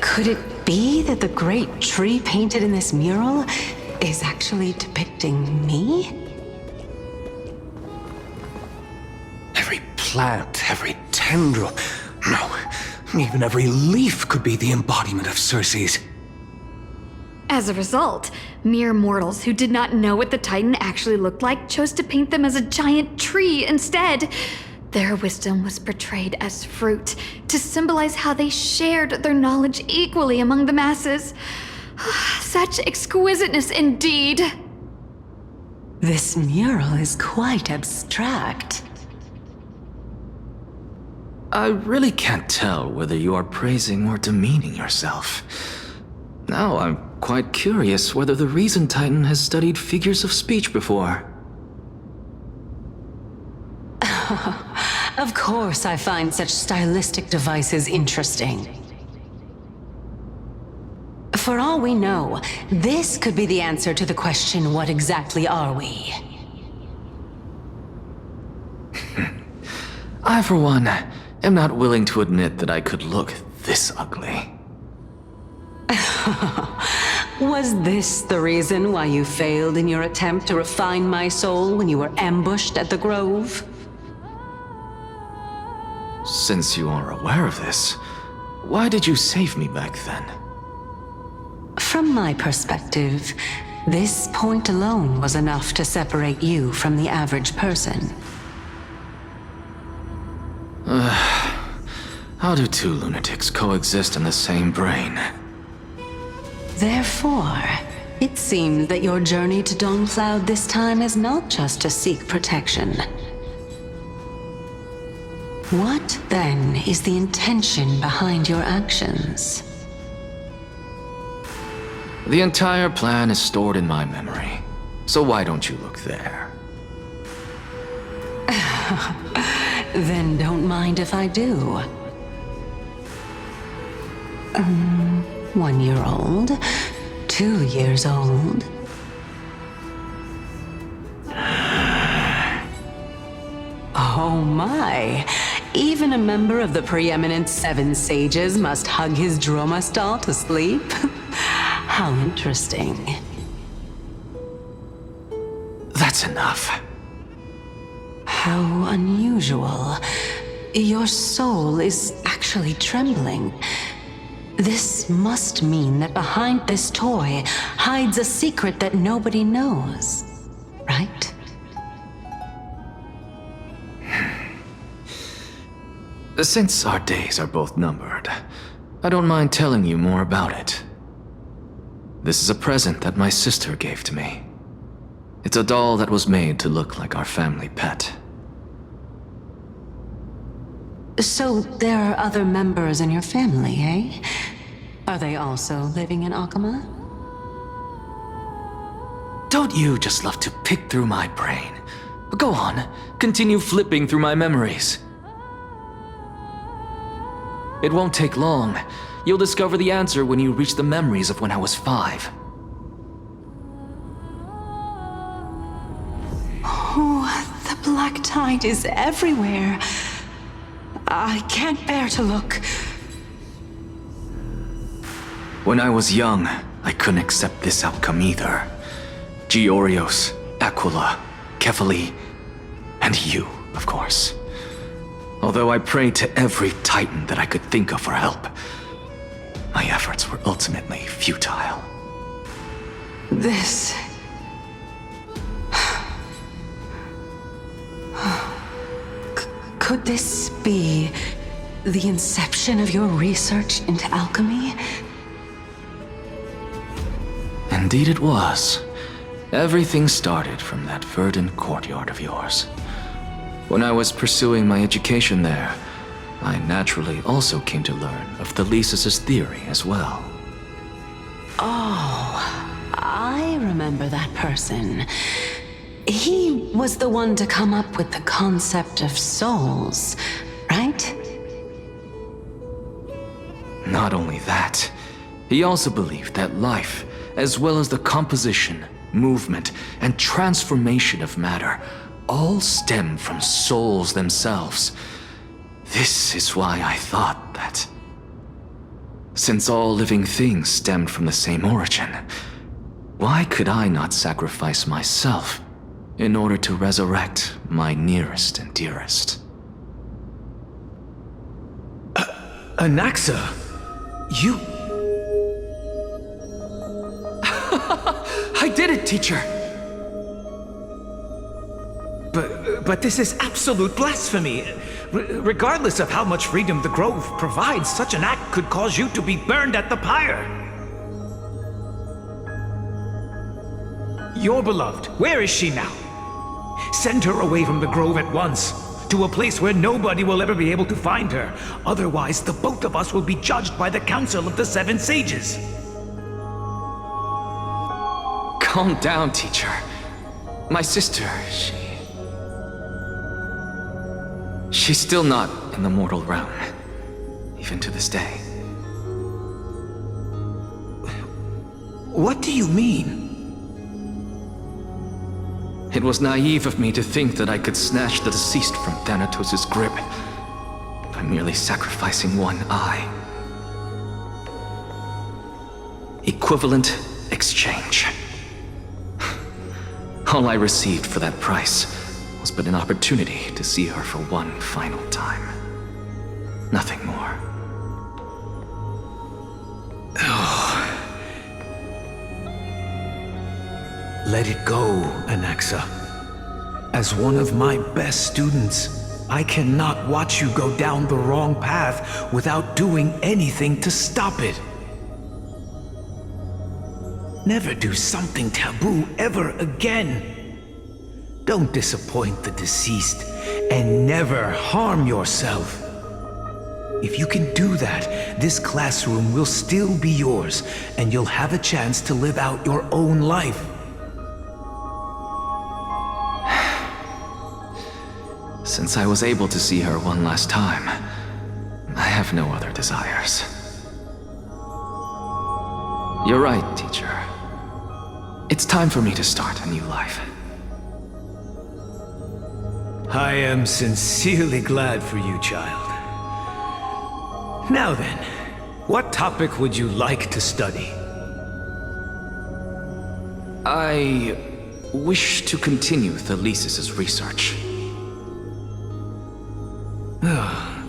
Could it be that the great tree painted in this mural is actually depicting me? Every plant, every tendril, no, even every leaf could be the embodiment of Circe's. As a result, mere mortals who did not know what the Titan actually looked like chose to paint them as a giant tree instead. Their wisdom was portrayed as fruit, to symbolize how they shared their knowledge equally among the masses. Such exquisiteness indeed! This mural is quite abstract. I really can't tell whether you are praising or demeaning yourself. Now I'm quite curious whether the Reason Titan has studied figures of speech before. Of course I find such stylistic devices interesting. For all we know, this could be the answer to the question, what exactly are we? I, for one, am not willing to admit that I could look this ugly. Was this the reason why you failed in your attempt to refine my soul when you were ambushed at the Grove? Since you are aware of this, why did you save me back then? From my perspective, this point alone was enough to separate you from the average person. How do two lunatics coexist in the same brain? Therefore, it seems that your journey to Dawn-Cloud this time is not just to seek protection. What, then, is the intention behind your actions? The entire plan is stored in my memory, so why don't you look there? Then don't mind if I do. 1 year old, 2 years old. Oh my! Even a member of the preeminent 7 sages must hug his droma stall to sleep? How interesting. That's enough. How unusual. Your soul is actually trembling. This must mean that behind this toy hides a secret that nobody knows, right? Since our days are both numbered, I don't mind telling you more about it. This is a present that my sister gave to me. It's a doll that was made to look like our family pet. So there are other members in your family, eh? Are they also living in Akama? Don't you just love to pick through my brain? Go on, continue flipping through my memories. It won't take long. You'll discover the answer when you reach the memories of when I was 5. Oh, the black tide is everywhere. I can't bear to look. When I was young, I couldn't accept this outcome either. Georios, Aquila, Kefali, and you, of course. Although I prayed to every Titan that I could think of for help, my efforts were ultimately futile. This... Could this be the inception of your research into alchemy? Indeed it was. Everything started from that verdant courtyard of yours. When I was pursuing my education there, I naturally also came to learn of Thalesis' theory as well. Oh, I remember that person. He was the one to come up with the concept of souls, right? Not only that, he also believed that life, as well as the composition, movement, and transformation of matter, all stem from souls themselves. This is why I thought that Since all living things stemmed from the same origin, why could I not sacrifice myself in order to resurrect my nearest and dearest? Anaxa, you... I did it, teacher! But this is absolute blasphemy. Regardless of how much freedom the Grove provides, such an act could cause you to be burned at the pyre. Your beloved, where is she now? Send her away from the Grove at once, to a place where nobody will ever be able to find her. Otherwise, the both of us will be judged by the Council of the Seven Sages. Calm down, teacher. My sister, She's still not in the mortal realm, even to this day. What do you mean? It was naive of me to think that I could snatch the deceased from Thanatos' grip by merely sacrificing one eye. Equivalent exchange. All I received for that price was but an opportunity to see her for one final time. Nothing more. Let it go, Anaxa. As one of my best students, I cannot watch you go down the wrong path without doing anything to stop it. Never do something taboo ever again. Don't disappoint the deceased, and never harm yourself. If you can do that, this classroom will still be yours, and you'll have a chance to live out your own life. Since I was able to see her one last time, I have no other desires. You're right, teacher. It's time for me to start a new life. I am sincerely glad for you, child. Now then, what topic would you like to study? I wish to continue Thalesis' research.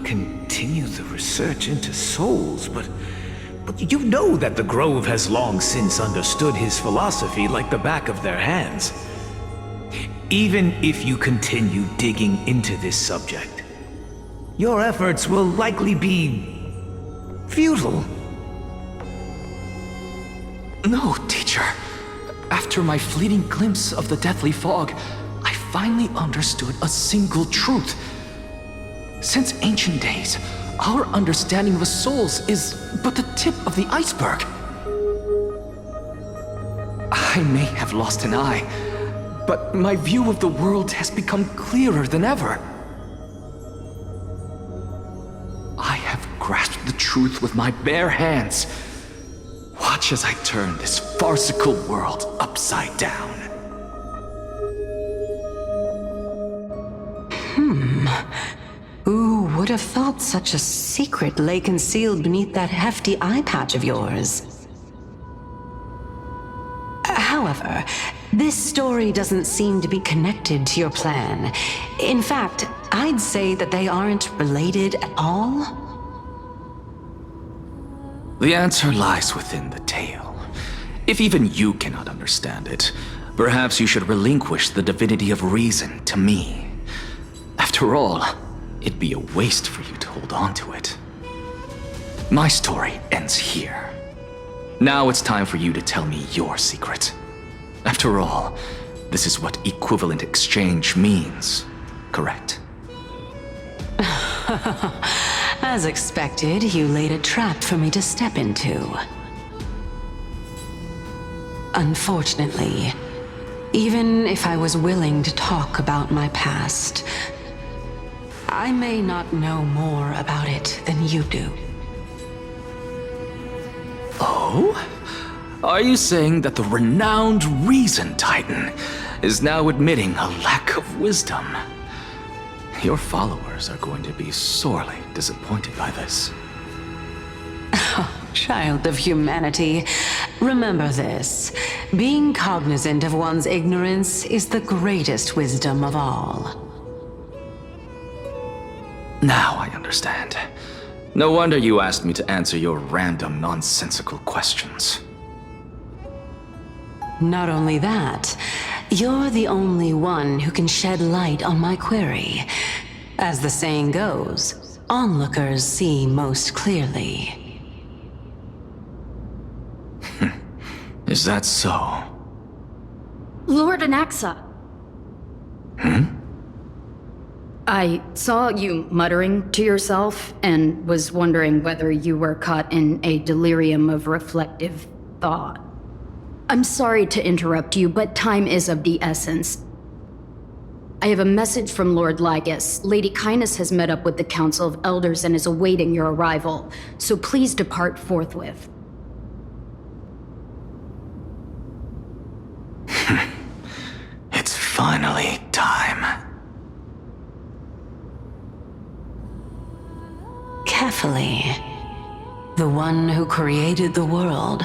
Continue the research into souls, but you know that the Grove has long since understood his philosophy like the back of their hands. Even if you continue digging into this subject, your efforts will likely be futile. No, teacher. After my fleeting glimpse of the deathly fog, I finally understood a single truth. Since ancient days, our understanding of the souls is but the tip of the iceberg. I may have lost an eye, but my view of the world has become clearer than ever. I have grasped the truth with my bare hands. Watch as I turn this farcical world upside down. Who would have thought such a secret lay concealed beneath that hefty eye patch of yours? However, this story doesn't seem to be connected to your plan. In fact, I'd say that they aren't related at all. The answer lies within the tale. If even you cannot understand it, perhaps you should relinquish the divinity of reason to me. After all, it'd be a waste for you to hold on to it. My story ends here. Now it's time for you to tell me your secret. After all, this is what equivalent exchange means, correct? As expected, you laid a trap for me to step into. Unfortunately, even if I was willing to talk about my past, I may not know more about it than you do. Oh? Are you saying that the renowned Reason Titan is now admitting a lack of wisdom? Your followers are going to be sorely disappointed by this. Child of humanity, remember this. Being cognizant of one's ignorance is the greatest wisdom of all. Now I understand. No wonder you asked me to answer your random, nonsensical questions. Not only that, you're the only one who can shed light on my query. As the saying goes, onlookers see most clearly. Is that so? Lord Anaxa. I saw you muttering to yourself and was wondering whether you were caught in a delirium of reflective thought. I'm sorry to interrupt you, but time is of the essence. I have a message from Lord Lygus. Lady Kindness has met up with the Council of Elders and is awaiting your arrival, so please depart forthwith. It's finally time. Carefully. The one who created the world,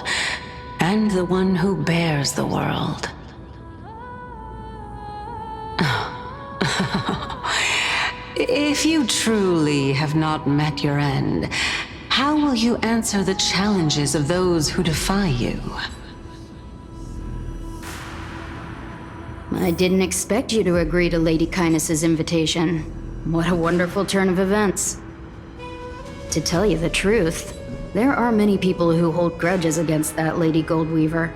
and the one who bears the world. If you truly have not met your end, how will you answer the challenges of those who defy you? I didn't expect you to agree to Lady Kindness's invitation. What a wonderful turn of events. To tell you the truth, there are many people who hold grudges against that Lady Goldweaver.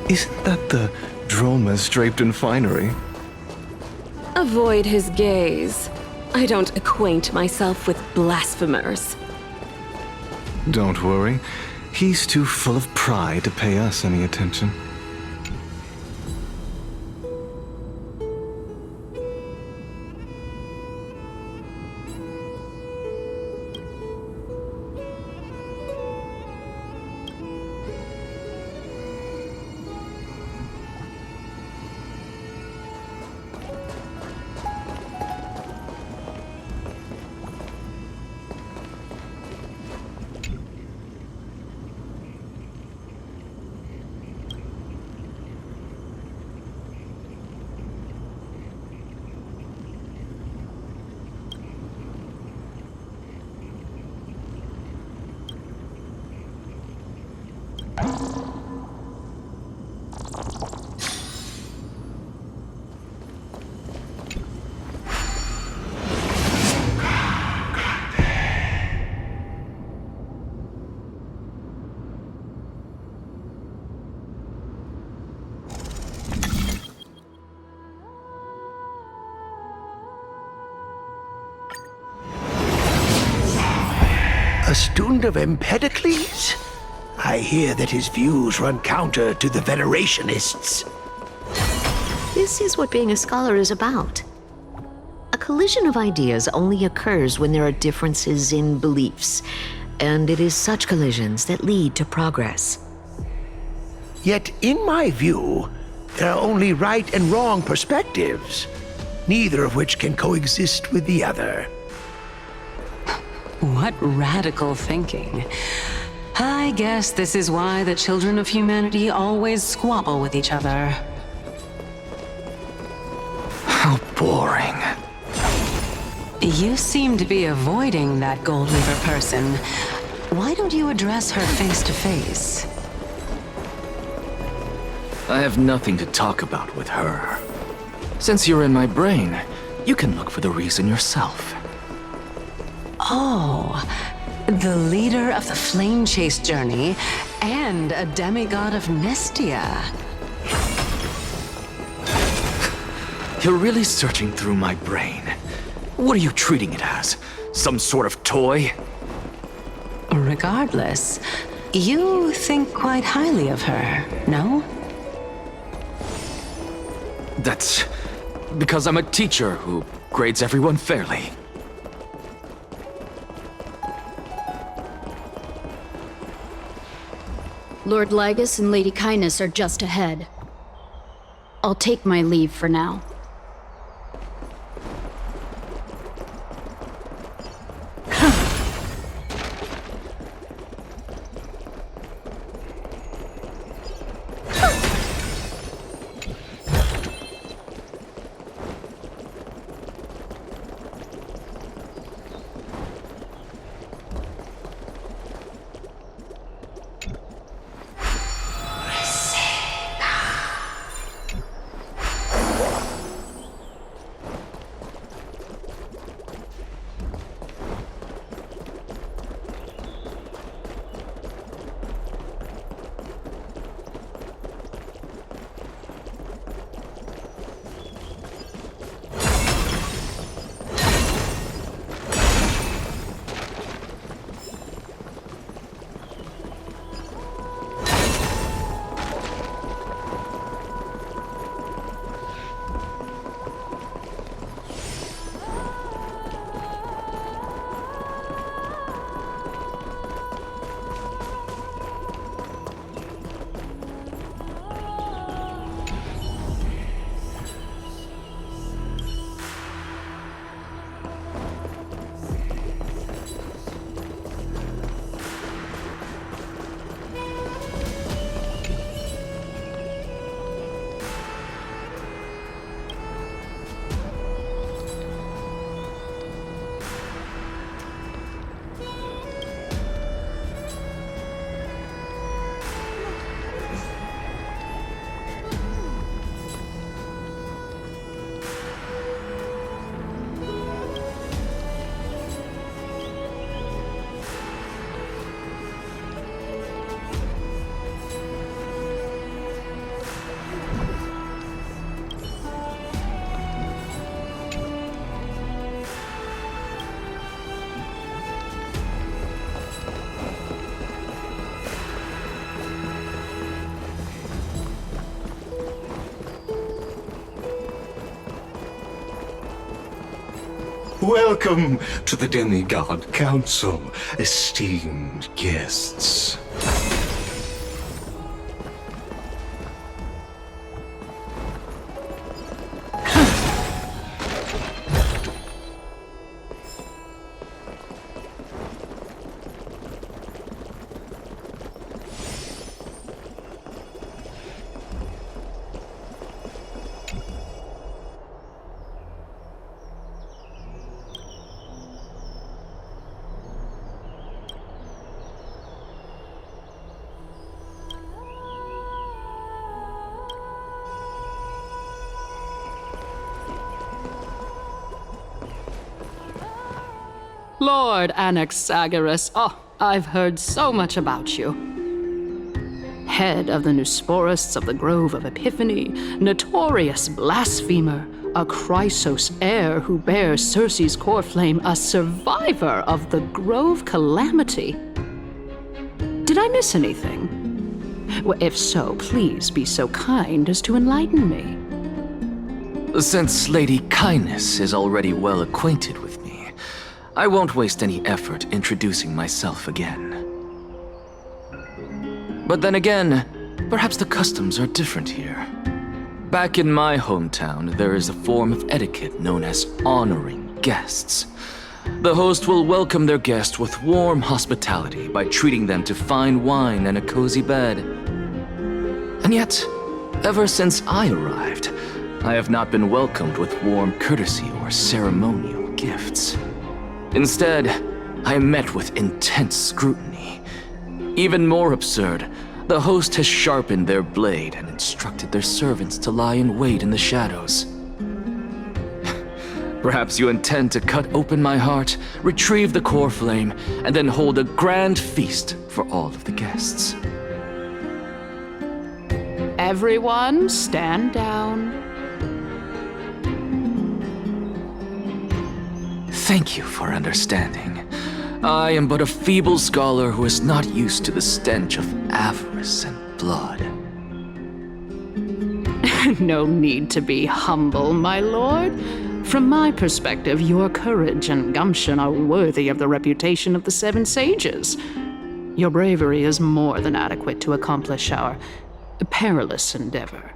Isn't that the dromas draped in finery? Avoid his gaze. I don't acquaint myself with blasphemers. Don't worry. He's too full of pride to pay us any attention. A student of Empedocles? I hear that his views run counter to the Venerationists. This is what being a scholar is about. A collision of ideas only occurs when there are differences in beliefs, and it is such collisions that lead to progress. Yet, in my view, there are only right and wrong perspectives, neither of which can coexist with the other. What radical thinking. I guess this is why the children of humanity always squabble with each other. How boring. You seem to be avoiding that Goldweaver person. Why don't you address her face to face? I have nothing to talk about with her. Since you're in my brain, you can look for the reason yourself. Oh, the leader of the Flame Chase journey and a demigod of Nestia. You're really searching through my brain. What are you treating it as? Some sort of toy? Regardless, you think quite highly of her, no? That's because I'm a teacher who grades everyone fairly. Lord Lygus and Lady Kindness are just ahead. I'll take my leave for now. Welcome to the Demigod Council, esteemed guests. Lord Anaxagoras, I've heard so much about you. Head of the Neusporists of the Grove of Epiphany, notorious blasphemer, a Chrysos heir who bears Circe's core flame, a survivor of the Grove calamity. Did I miss anything? Well, if so, please be so kind as to enlighten me. Since Lady Kindness is already well acquainted with me, I won't waste any effort introducing myself again. But then again, perhaps the customs are different here. Back in my hometown, there is a form of etiquette known as honoring guests. The host will welcome their guest with warm hospitality by treating them to fine wine and a cozy bed. And yet, ever since I arrived, I have not been welcomed with warm courtesy or ceremonial gifts. Instead, I am met with intense scrutiny. Even more absurd, the host has sharpened their blade and instructed their servants to lie in wait in the shadows. Perhaps you intend to cut open my heart, retrieve the core flame, and then hold a grand feast for all of the guests. Everyone, stand down. Thank you for understanding. I am but a feeble scholar who is not used to the stench of avarice and blood. No need to be humble, my lord. From my perspective, your courage and gumption are worthy of the reputation of the Seven Sages. Your bravery is more than adequate to accomplish our perilous endeavor.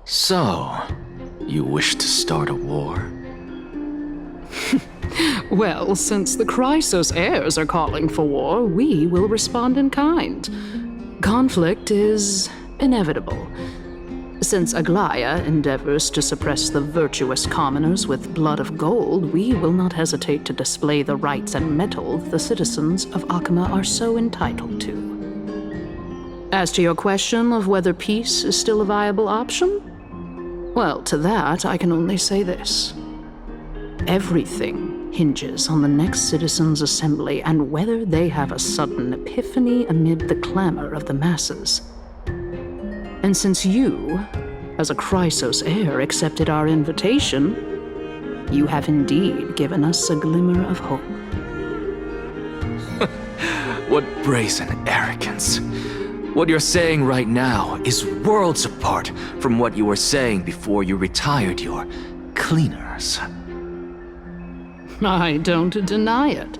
So, you wish to start a war? Well, since the Chrysos heirs are calling for war, we will respond in kind. Conflict is inevitable. Since Aglaya endeavors to suppress the virtuous commoners with blood of gold, we will not hesitate to display the rights and mettle the citizens of Akama are so entitled to. As to your question of whether peace is still a viable option, well, to that I can only say this. Everything hinges on the next citizens' assembly and whether they have a sudden epiphany amid the clamor of the masses. And since you, as a Chrysos heir, accepted our invitation, you have indeed given us a glimmer of hope. What brazen arrogance. What you're saying right now is worlds apart from what you were saying before you retired your cleaners. I don't deny it.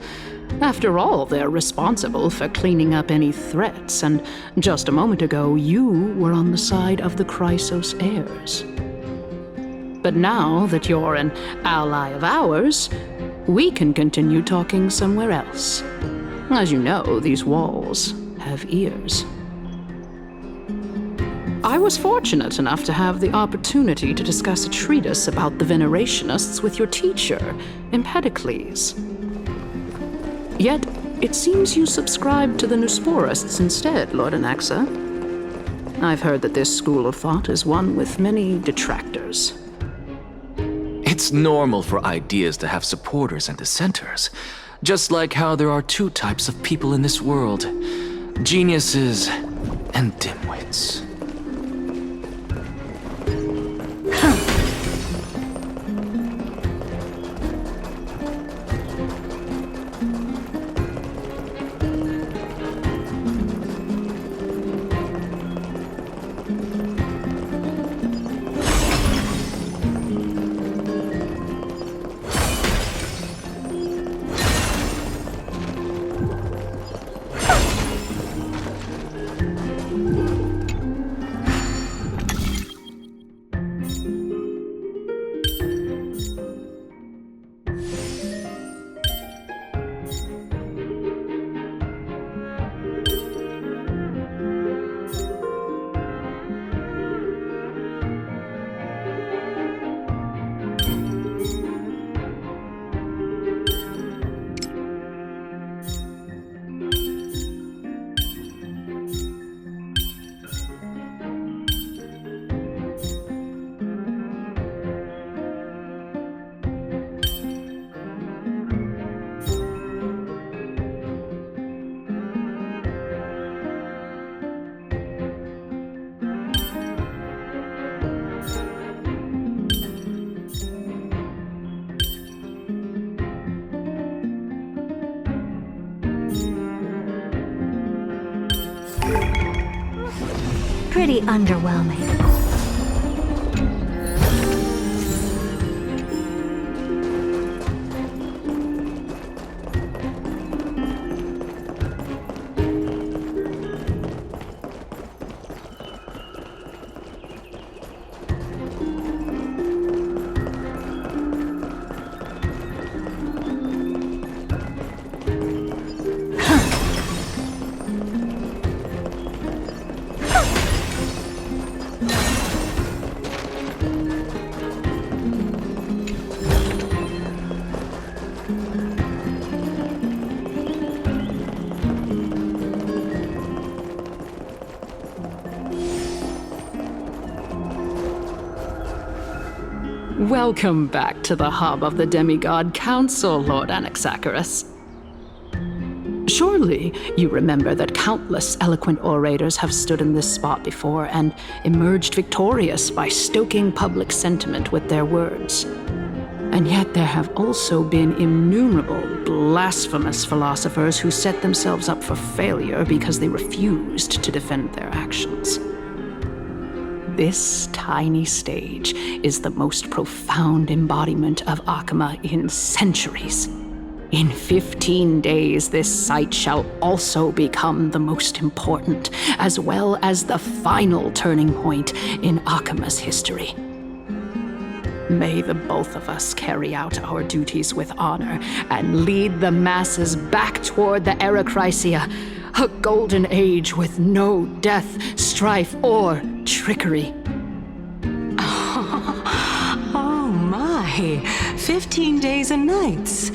After all, they're responsible for cleaning up any threats, and just a moment ago, you were on the side of the Chrysos heirs. But now that you're an ally of ours, we can continue talking somewhere else. As you know, these walls have ears. I was fortunate enough to have the opportunity to discuss a treatise about the Venerationists with your teacher, Empedocles. Yet, it seems you subscribe to the Nusporists instead, Lord Anaxa. I've heard that this school of thought is one with many detractors. It's normal for ideas to have supporters and dissenters, just like how there are two types of people in this world, geniuses and dimwits. Pretty underwhelming. Welcome back to the hub of the Demigod Council, Lord Anaxagoras. Surely you remember that countless eloquent orators have stood in this spot before and emerged victorious by stoking public sentiment with their words. And yet there have also been innumerable blasphemous philosophers who set themselves up for failure because they refused to defend their actions. This tiny stage is the most profound embodiment of Akama in centuries. In 15 days, this site shall also become the most important, as well as the final turning point in Akama's history. May the both of us carry out our duties with honor and lead the masses back toward the Erechrysia, a golden age with no death, strife, or trickery. Oh my, 15 days and nights.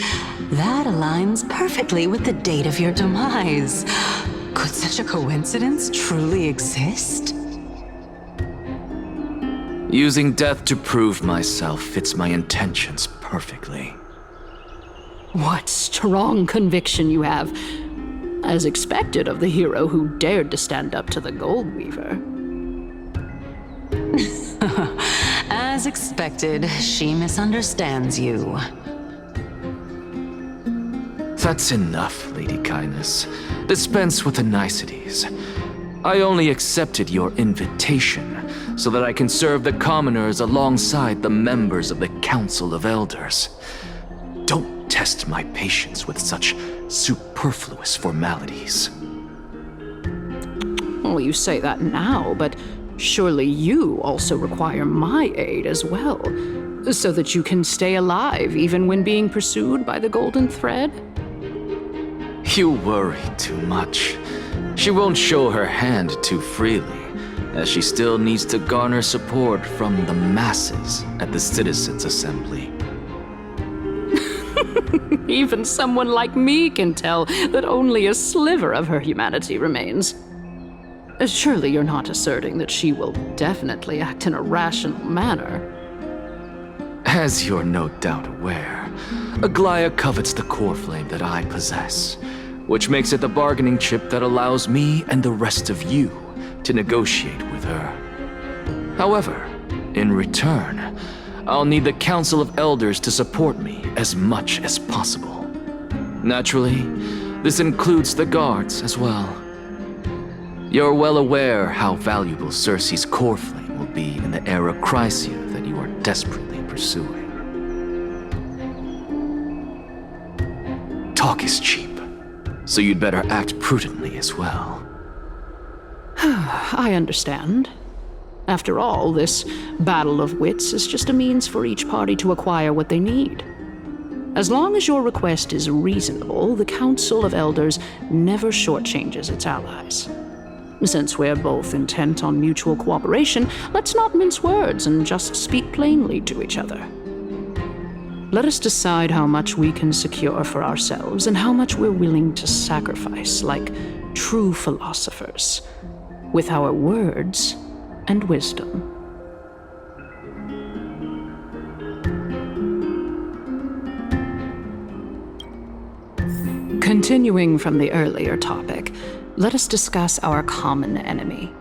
That aligns perfectly with the date of your demise. Could such a coincidence truly exist? Using death to prove myself fits my intentions perfectly. What strong conviction you have, as expected of the hero who dared to stand up to the Gold Weaver. As expected, she misunderstands you. That's enough, Lady Kindness. Dispense with the niceties. I only accepted your invitation so that I can serve the commoners alongside the members of the Council of Elders. Don't test my patience with such superfluous formalities. Well, you say that now, but surely you also require my aid as well, so that you can stay alive even when being pursued by the Golden Thread? You worry too much. She won't show her hand too freely, as she still needs to garner support from the masses at the Citizens' Assembly. Even someone like me can tell that only a sliver of her humanity remains. Surely you're not asserting that she will definitely act in a rational manner. As you're no doubt aware, Aglaya covets the core flame that I possess, which makes it the bargaining chip that allows me and the rest of you to negotiate with her. However, in return, I'll need the Council of Elders to support me as much as possible. Naturally, this includes the guards as well. You're well aware how valuable Circe's core flame will be in the Erechrysia that you are desperately pursuing. Talk is cheap, so you'd better act prudently as well. I understand. After all, this battle of wits is just a means for each party to acquire what they need. As long as your request is reasonable, the Council of Elders never shortchanges its allies. Since we're both intent on mutual cooperation, let's not mince words and just speak plainly to each other. Let us decide how much we can secure for ourselves and how much we're willing to sacrifice, like true philosophers, with our words and wisdom. Continuing from the earlier topic, let us discuss our common enemy,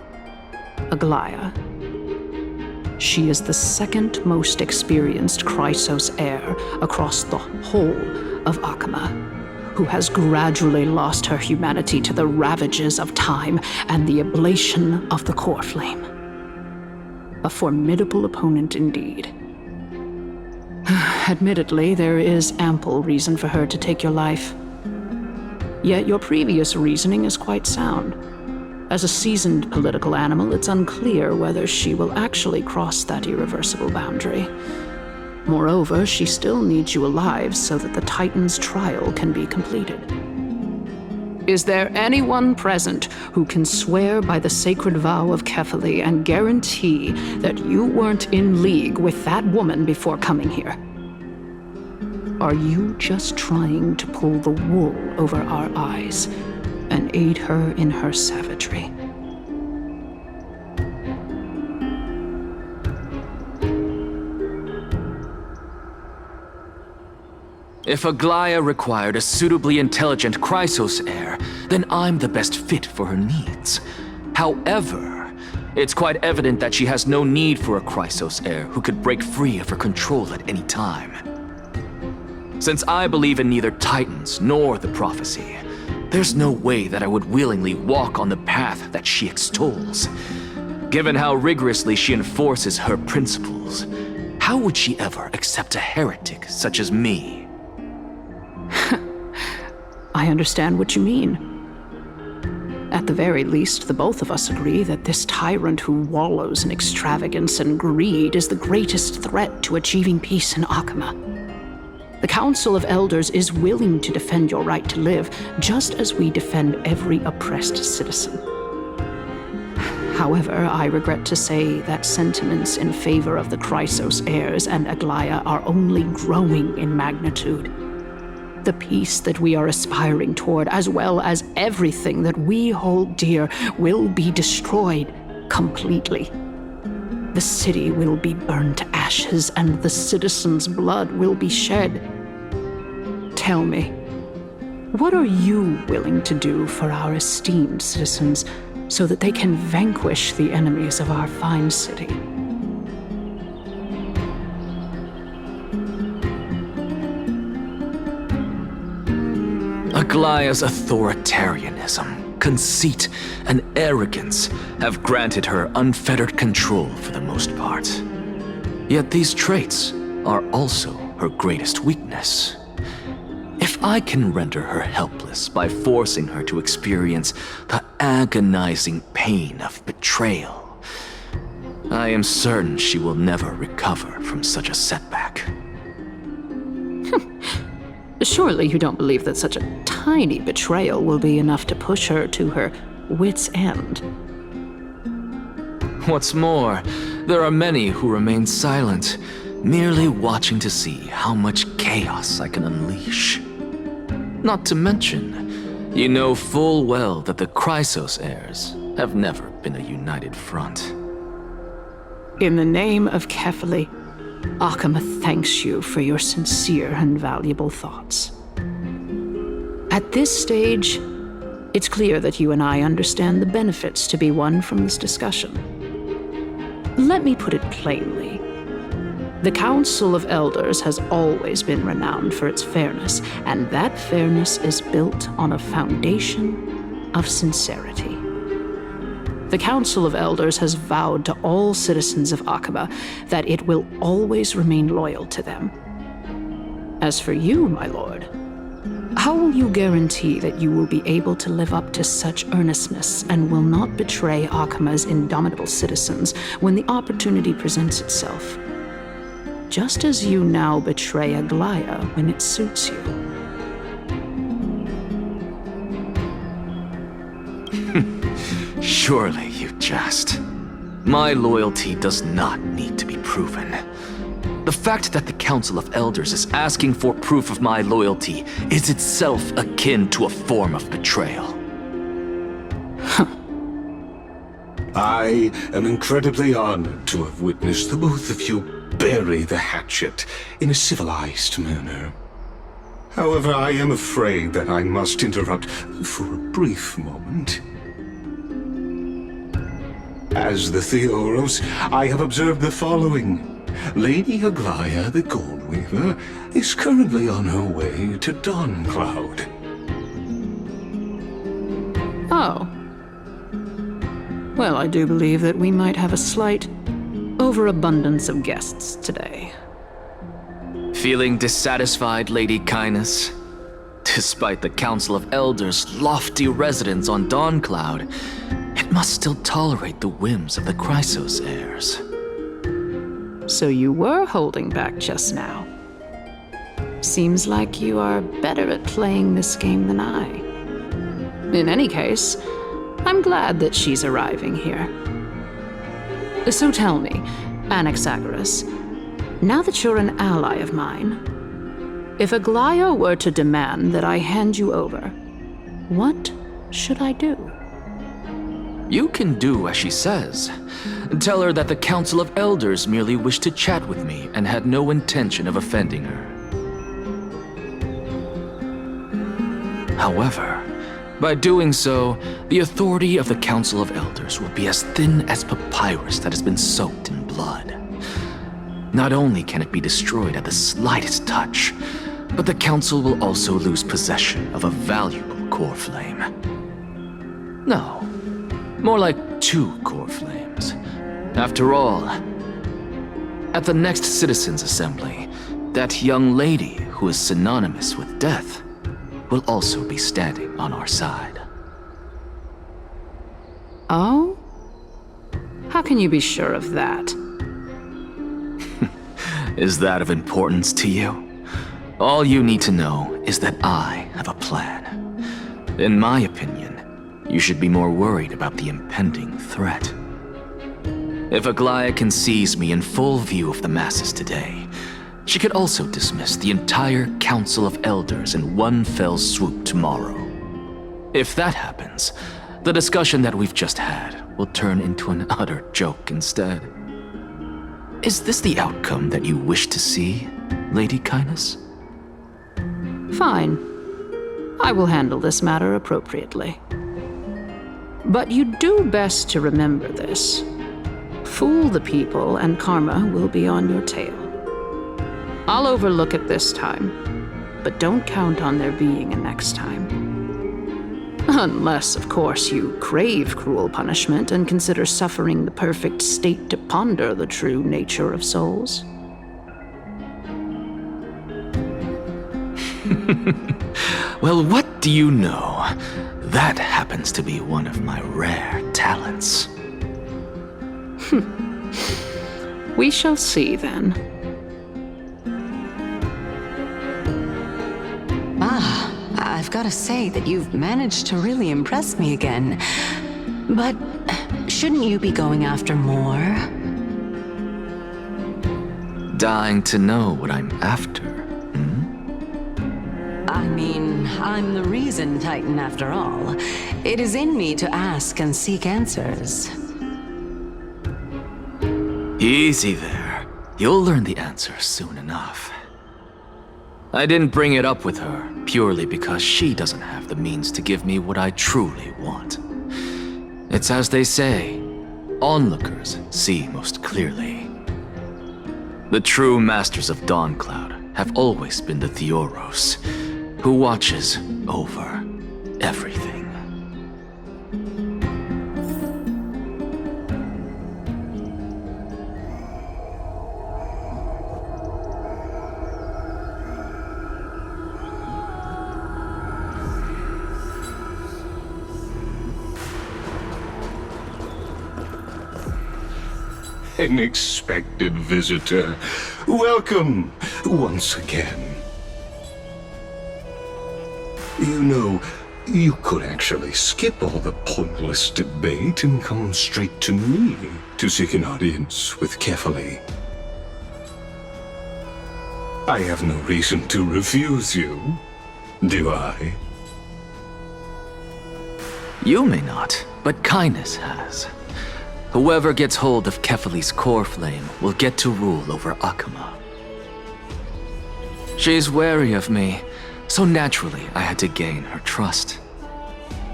Aglaya. She is the second most experienced Chrysos heir across the whole of Akama, who has gradually lost her humanity to the ravages of time and the ablation of the core flame. A formidable opponent indeed. Admittedly, there is ample reason for her to take your life. Yet your previous reasoning is quite sound. As a seasoned political animal, it's unclear whether she will actually cross that irreversible boundary. Moreover, she still needs you alive so that the Titan's trial can be completed. Is there anyone present who can swear by the sacred vow of Kefali and guarantee that you weren't in league with that woman before coming here? Are you just trying to pull the wool over our eyes and aid her in her savagery? If Aglaya required a suitably intelligent Chrysos heir, then I'm the best fit for her needs. However, it's quite evident that she has no need for a Chrysos heir who could break free of her control at any time. Since I believe in neither Titans nor the prophecy, there's no way that I would willingly walk on the path that she extols. Given how rigorously she enforces her principles, how would she ever accept a heretic such as me? I understand what you mean. At the very least, the both of us agree that this tyrant who wallows in extravagance and greed is the greatest threat to achieving peace in Akama. The Council of Elders is willing to defend your right to live, just as we defend every oppressed citizen. However, I regret to say that sentiments in favor of the Chrysos heirs and Aglaya are only growing in magnitude. The peace that we are aspiring toward, as well as everything that we hold dear, will be destroyed completely. The city will be burned to ashes, and the citizens' blood will be shed. Tell me, what are you willing to do for our esteemed citizens so that they can vanquish the enemies of our fine city? Aglaya's authoritarianism, conceit, and arrogance have granted her unfettered control for the most part. Yet these traits are also her greatest weakness. If I can render her helpless by forcing her to experience the agonizing pain of betrayal, I am certain she will never recover from such a setback. Surely you don't believe that such a tiny betrayal will be enough to push her to her wit's end. What's more, there are many who remain silent, merely watching to see how much chaos I can unleash. Not to mention, you know full well that the Chrysos heirs have never been a united front. In the name of Kefali, Akama thanks you for your sincere and valuable thoughts. At this stage, it's clear that you and I understand the benefits to be won from this discussion. Let me put it plainly. The Council of Elders has always been renowned for its fairness, and that fairness is built on a foundation of sincerity. The Council of Elders has vowed to all citizens of Akaba that it will always remain loyal to them. As for you, my lord, how will you guarantee that you will be able to live up to such earnestness and will not betray Akama's indomitable citizens when the opportunity presents itself? Just as you now betray Aglaya when it suits you. Surely you jest. My loyalty does not need to be proven. The fact that the Council of Elders is asking for proof of my loyalty is itself akin to a form of betrayal. I am incredibly honored to have witnessed the both of you bury the hatchet in a civilized manner. However, I am afraid that I must interrupt for a brief moment. As the Theoros, I have observed the following. Lady Aglaya, the Goldweaver, is currently on her way to Dawncloud. Oh. Well, I do believe that we might have a slight overabundance of guests today. Feeling dissatisfied, Lady Kindness? Despite the Council of Elders' lofty residence on Dawncloud, it must still tolerate the whims of the Chrysos heirs. So you were holding back just now. Seems like you are better at playing this game than I. In any case, I'm glad that she's arriving here. So tell me, Anaxagoras, now that you're an ally of mine, if Aglaya were to demand that I hand you over, what should I do? You can do as she says. Tell her that the Council of Elders merely wished to chat with me and had no intention of offending her. However, by doing so, the authority of the Council of Elders will be as thin as papyrus that has been soaked in blood. Not only can it be destroyed at the slightest touch, but the Council will also lose possession of a valuable core flame. No, More like 2 core flames. After all, at the next Citizens' Assembly, that young lady who is synonymous with death will also be standing on our side. Oh? How can you be sure of that? Is that of importance to you? All you need to know is that I have a plan. In my opinion, you should be more worried about the impending threat. If Aglaya can seize me in full view of the masses today, she could also dismiss the entire Council of Elders in one fell swoop tomorrow. If that happens, the discussion that we've just had will turn into an utter joke instead. Is this the outcome that you wish to see, Lady Kindness? Fine. I will handle this matter appropriately. But you do best to remember this. Fool the people and karma will be on your tail. I'll overlook it this time, but don't count on there being a next time. Unless, of course, you crave cruel punishment and consider suffering the perfect state to ponder the true nature of souls. Well, what do you know? That happens to be one of my rare talents. We shall see then. I've got to say that you've managed to really impress me again. But shouldn't you be going after more? Dying to know what I'm after. I mean, I'm the reason Titan after all. It is in me to ask and seek answers. Easy there. You'll learn the answer soon enough. I didn't bring it up with her purely because she doesn't have the means to give me what I truly want. It's as they say, onlookers see most clearly. The true masters of Dawncloud have always been the ENTEROS, who watches over everything. An expected visitor. Welcome once again. You know, you could actually skip all the pointless debate and come straight to me to seek an audience with Kefali. I have no reason to refuse you, do I? You may not, but Kindness has. Whoever gets hold of Kefali's core flame will get to rule over Akama. She's wary of me, so naturally I had to gain her trust.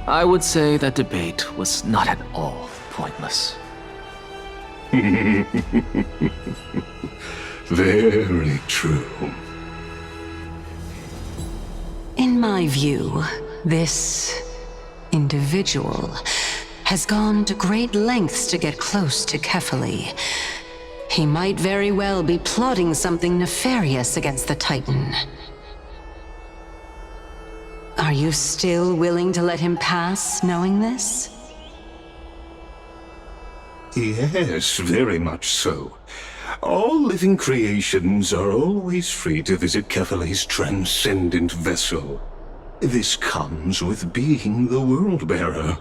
I would say that debate was not at all pointless. Very true. In my view, this individual has gone to great lengths to get close to Kefali. He might very well be plotting something nefarious against the Titan. Are you still willing to let him pass, knowing this? Yes, very much so. All living creations are always free to visit Kefali's transcendent vessel. This comes with being the World-Bearer.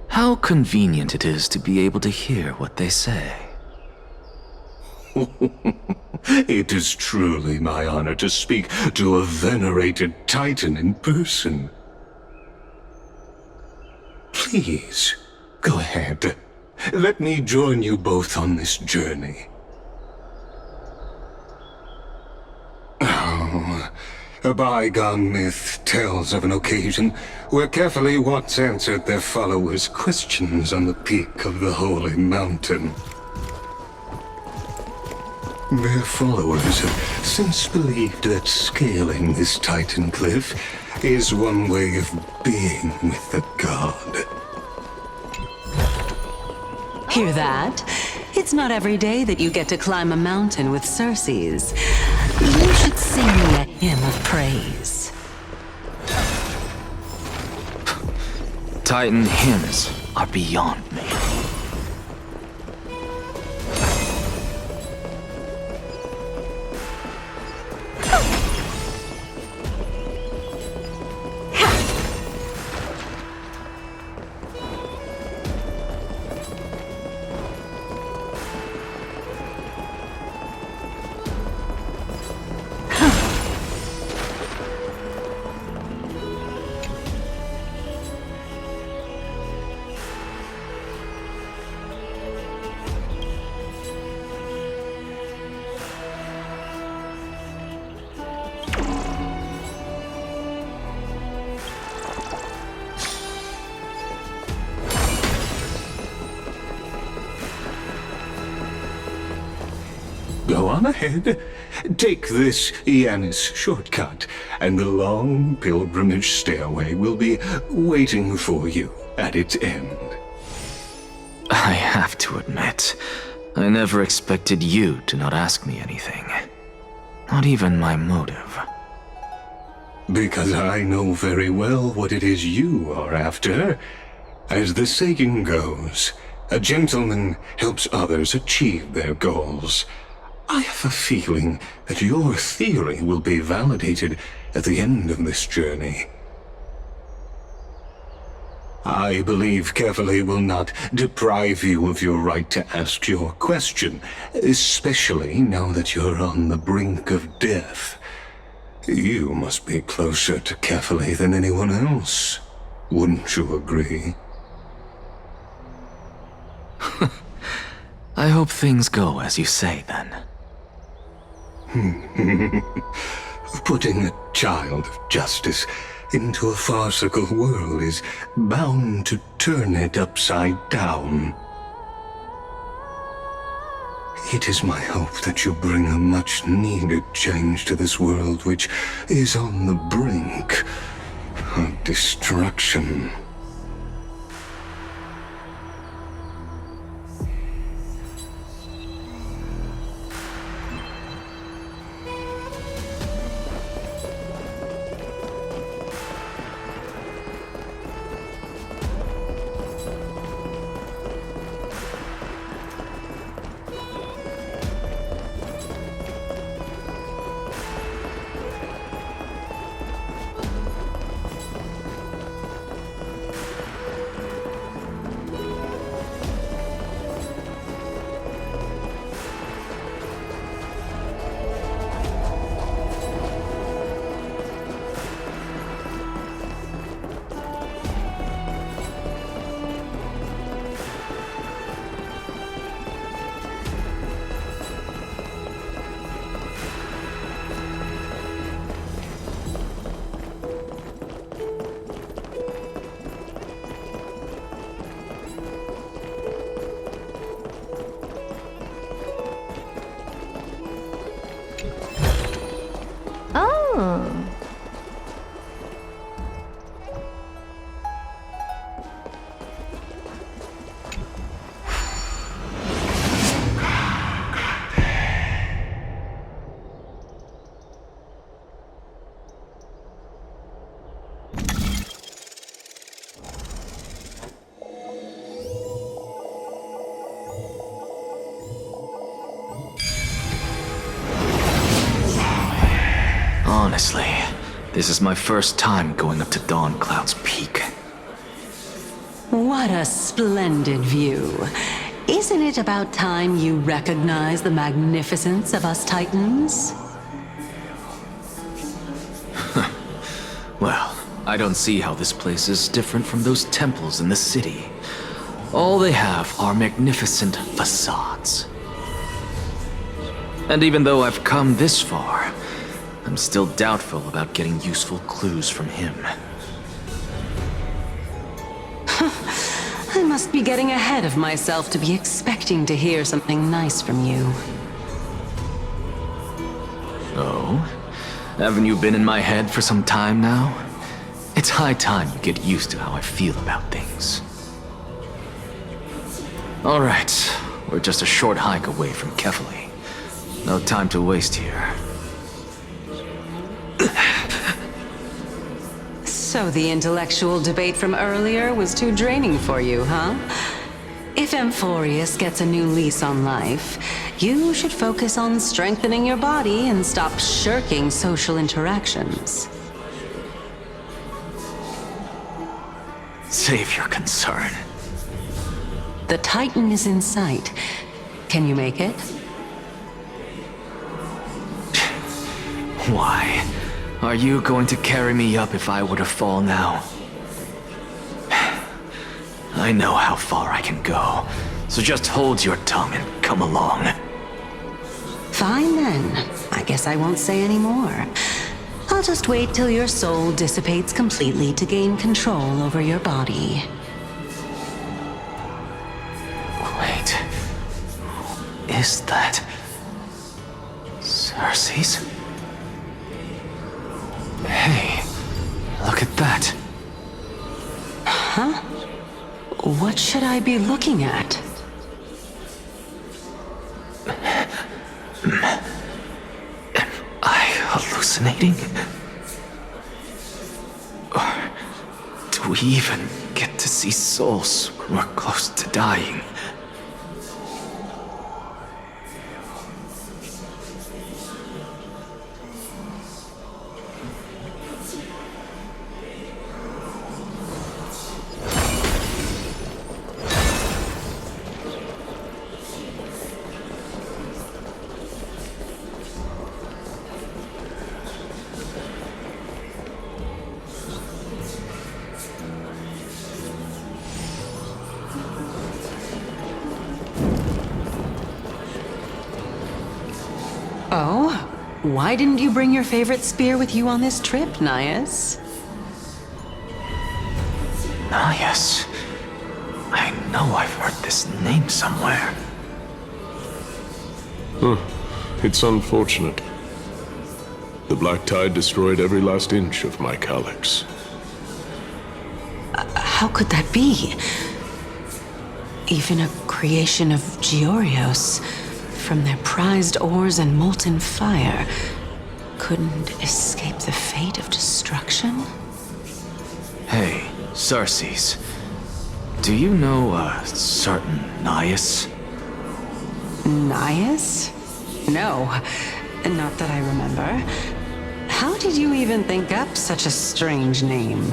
How convenient it is to be able to hear what they say. It is truly my honor to speak to a venerated Titan in person. Please, go ahead. Let me join you both on this journey. Oh, a bygone myth tells of an occasion where Kefali once answered their followers' questions on the peak of the Holy Mountain. Their followers have since believed that scaling this Titan cliff is one way of being with the god. Hear that? It's not every day that you get to climb a mountain with Circes. You should sing me a hymn of praise. Titan hymns are beyond me. Go on ahead. Take this Ianis shortcut, and the long pilgrimage stairway will be waiting for you at its end. I have to admit, I never expected you to not ask me anything. Not even my motive. Because I know very well what it is you are after. As the saying goes, a gentleman helps others achieve their goals. I have a feeling that your theory will be validated at the end of this journey. I believe Kefali will not deprive you of your right to ask your question, especially now that you're on the brink of death. You must be closer to Kefali than anyone else. Wouldn't you agree? I hope things go as you say, then. Putting a child of justice into a farcical world is bound to turn it upside down. It is my hope that you bring a much-needed change to this world which is on the brink of destruction. Honestly, this is my first time going up to Dawn Cloud's peak. What a splendid view. Isn't it about time you recognize the magnificence of us Titans? Well, I don't see how this place is different from those temples in the city. All they have are magnificent facades. And even though I've come this far, I'm still doubtful about getting useful clues from him. I must be getting ahead of myself to be expecting to hear something nice from you. Oh? Haven't you been in my head for some time now? It's high time you get used to how I feel about things. Alright, we're just a short hike away from Kefali. No time to waste here. So the intellectual debate from earlier was too draining for you, huh? If Emphorius gets a new lease on life, you should focus on strengthening your body and stop shirking social interactions. Save your concern. The Titan is in sight. Can you make it? Why? Are you going to carry me up if I were to fall now? I know how far I can go, so just hold your tongue and come along. Fine then. I guess I won't say any more. I'll just wait till your soul dissipates completely to gain control over your body. Wait. Who is that? Cersei's? Hey, look at that. Huh? What should I be looking at? Am I hallucinating? Or do we even get to see souls who are close to dying? Oh? Why didn't you bring your favorite spear with you on this trip, Nias? Nias. I know I've heard this name somewhere. It's unfortunate. The Black Tide destroyed every last inch of my calyx. How could that be? Even a creation of Georios, from their prized ores and molten fire, couldn't escape the fate of destruction? Hey, Cersei's. Do you know a certain Nias? Nias? No, not that I remember. How did you even think up such a strange name?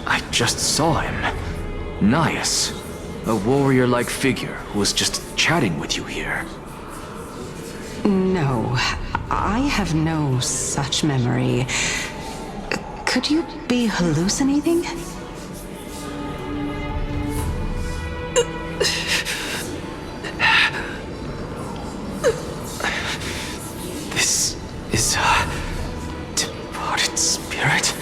I just saw him. Nias. A warrior-like figure who was just chatting with you here. No, I have no such memory. Could you be hallucinating? This is a departed spirit?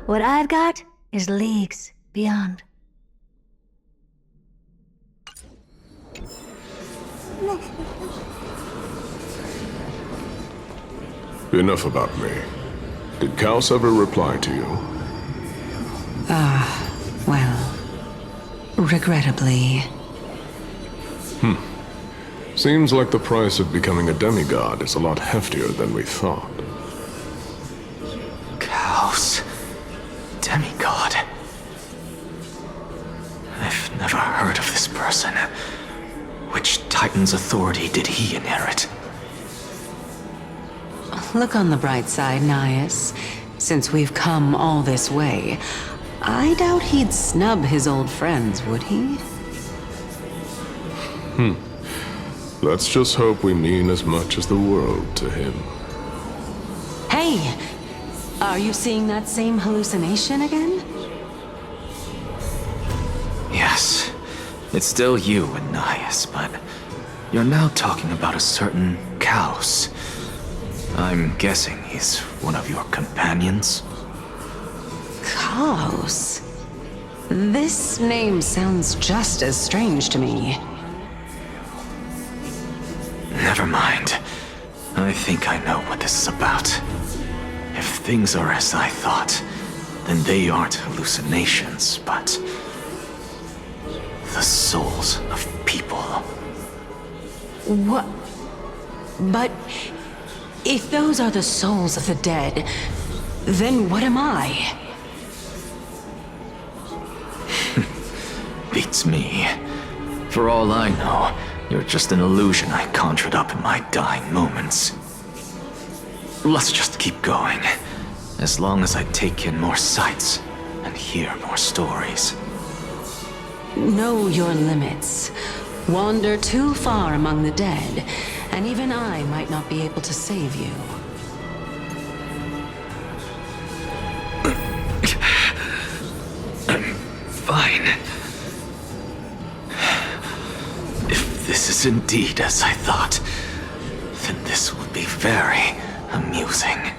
What I've got is leagues beyond. Enough about me. Did Kaos ever reply to you? Well, regrettably. Seems like the price of becoming a demigod is a lot heftier than we thought. Kaos. Demigod. I've never heard of this person. Which Titan's authority did he inherit? Look on the bright side, Nias. Since we've come all this way, I doubt he'd snub his old friends, would he? Let's just hope we mean as much as the world to him. Hey! Are you seeing that same hallucination again? Yes. It's still you and Nias, but you're now talking about a certain Kaos. I'm guessing he's one of your companions? Kaos? This name sounds just as strange to me. Never mind. I think I know what this is about. If things are as I thought, then they aren't hallucinations, but the souls of people. What? But if those are the souls of the dead, then what am I? Beats me. For all I know, you're just an illusion I conjured up in my dying moments. Let's just keep going. As long as I take in more sights and hear more stories. Know your limits. Wander too far among the dead, and even I might not be able to save you. I'm fine. If this is indeed as I thought, then this would be very amusing.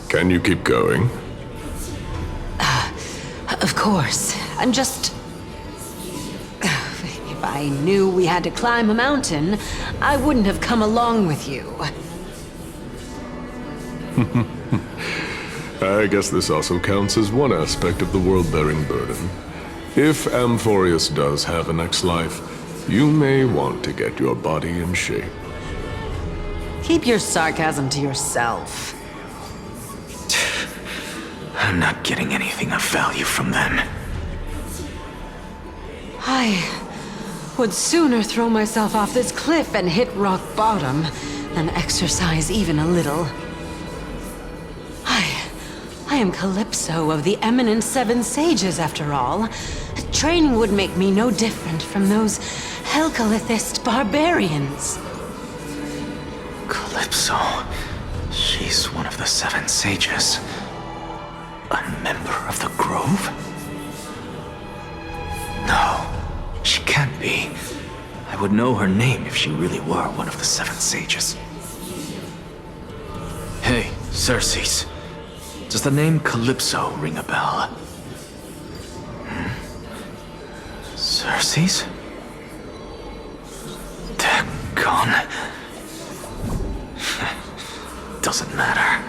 Can you keep going? Of course. I'm just... If I knew we had to climb a mountain, I wouldn't have come along with you. I guess this also counts as one aspect of the world-bearing burden. If Amphorius does have a next life, you may want to get your body in shape. Keep your sarcasm to yourself. I'm not getting anything of value from them. I would sooner throw myself off this cliff and hit rock bottom than exercise even a little. I am Calypso of the eminent Seven Sages, after all. Training would make me no different from those Helcalithist barbarians. Calypso. She's one of the Seven Sages. A member of the Grove? No, she can't be. I would know her name if she really were one of the Seven Sages. Hey, Circes. Does the name Calypso ring a bell? Circes? gone. Doesn't matter.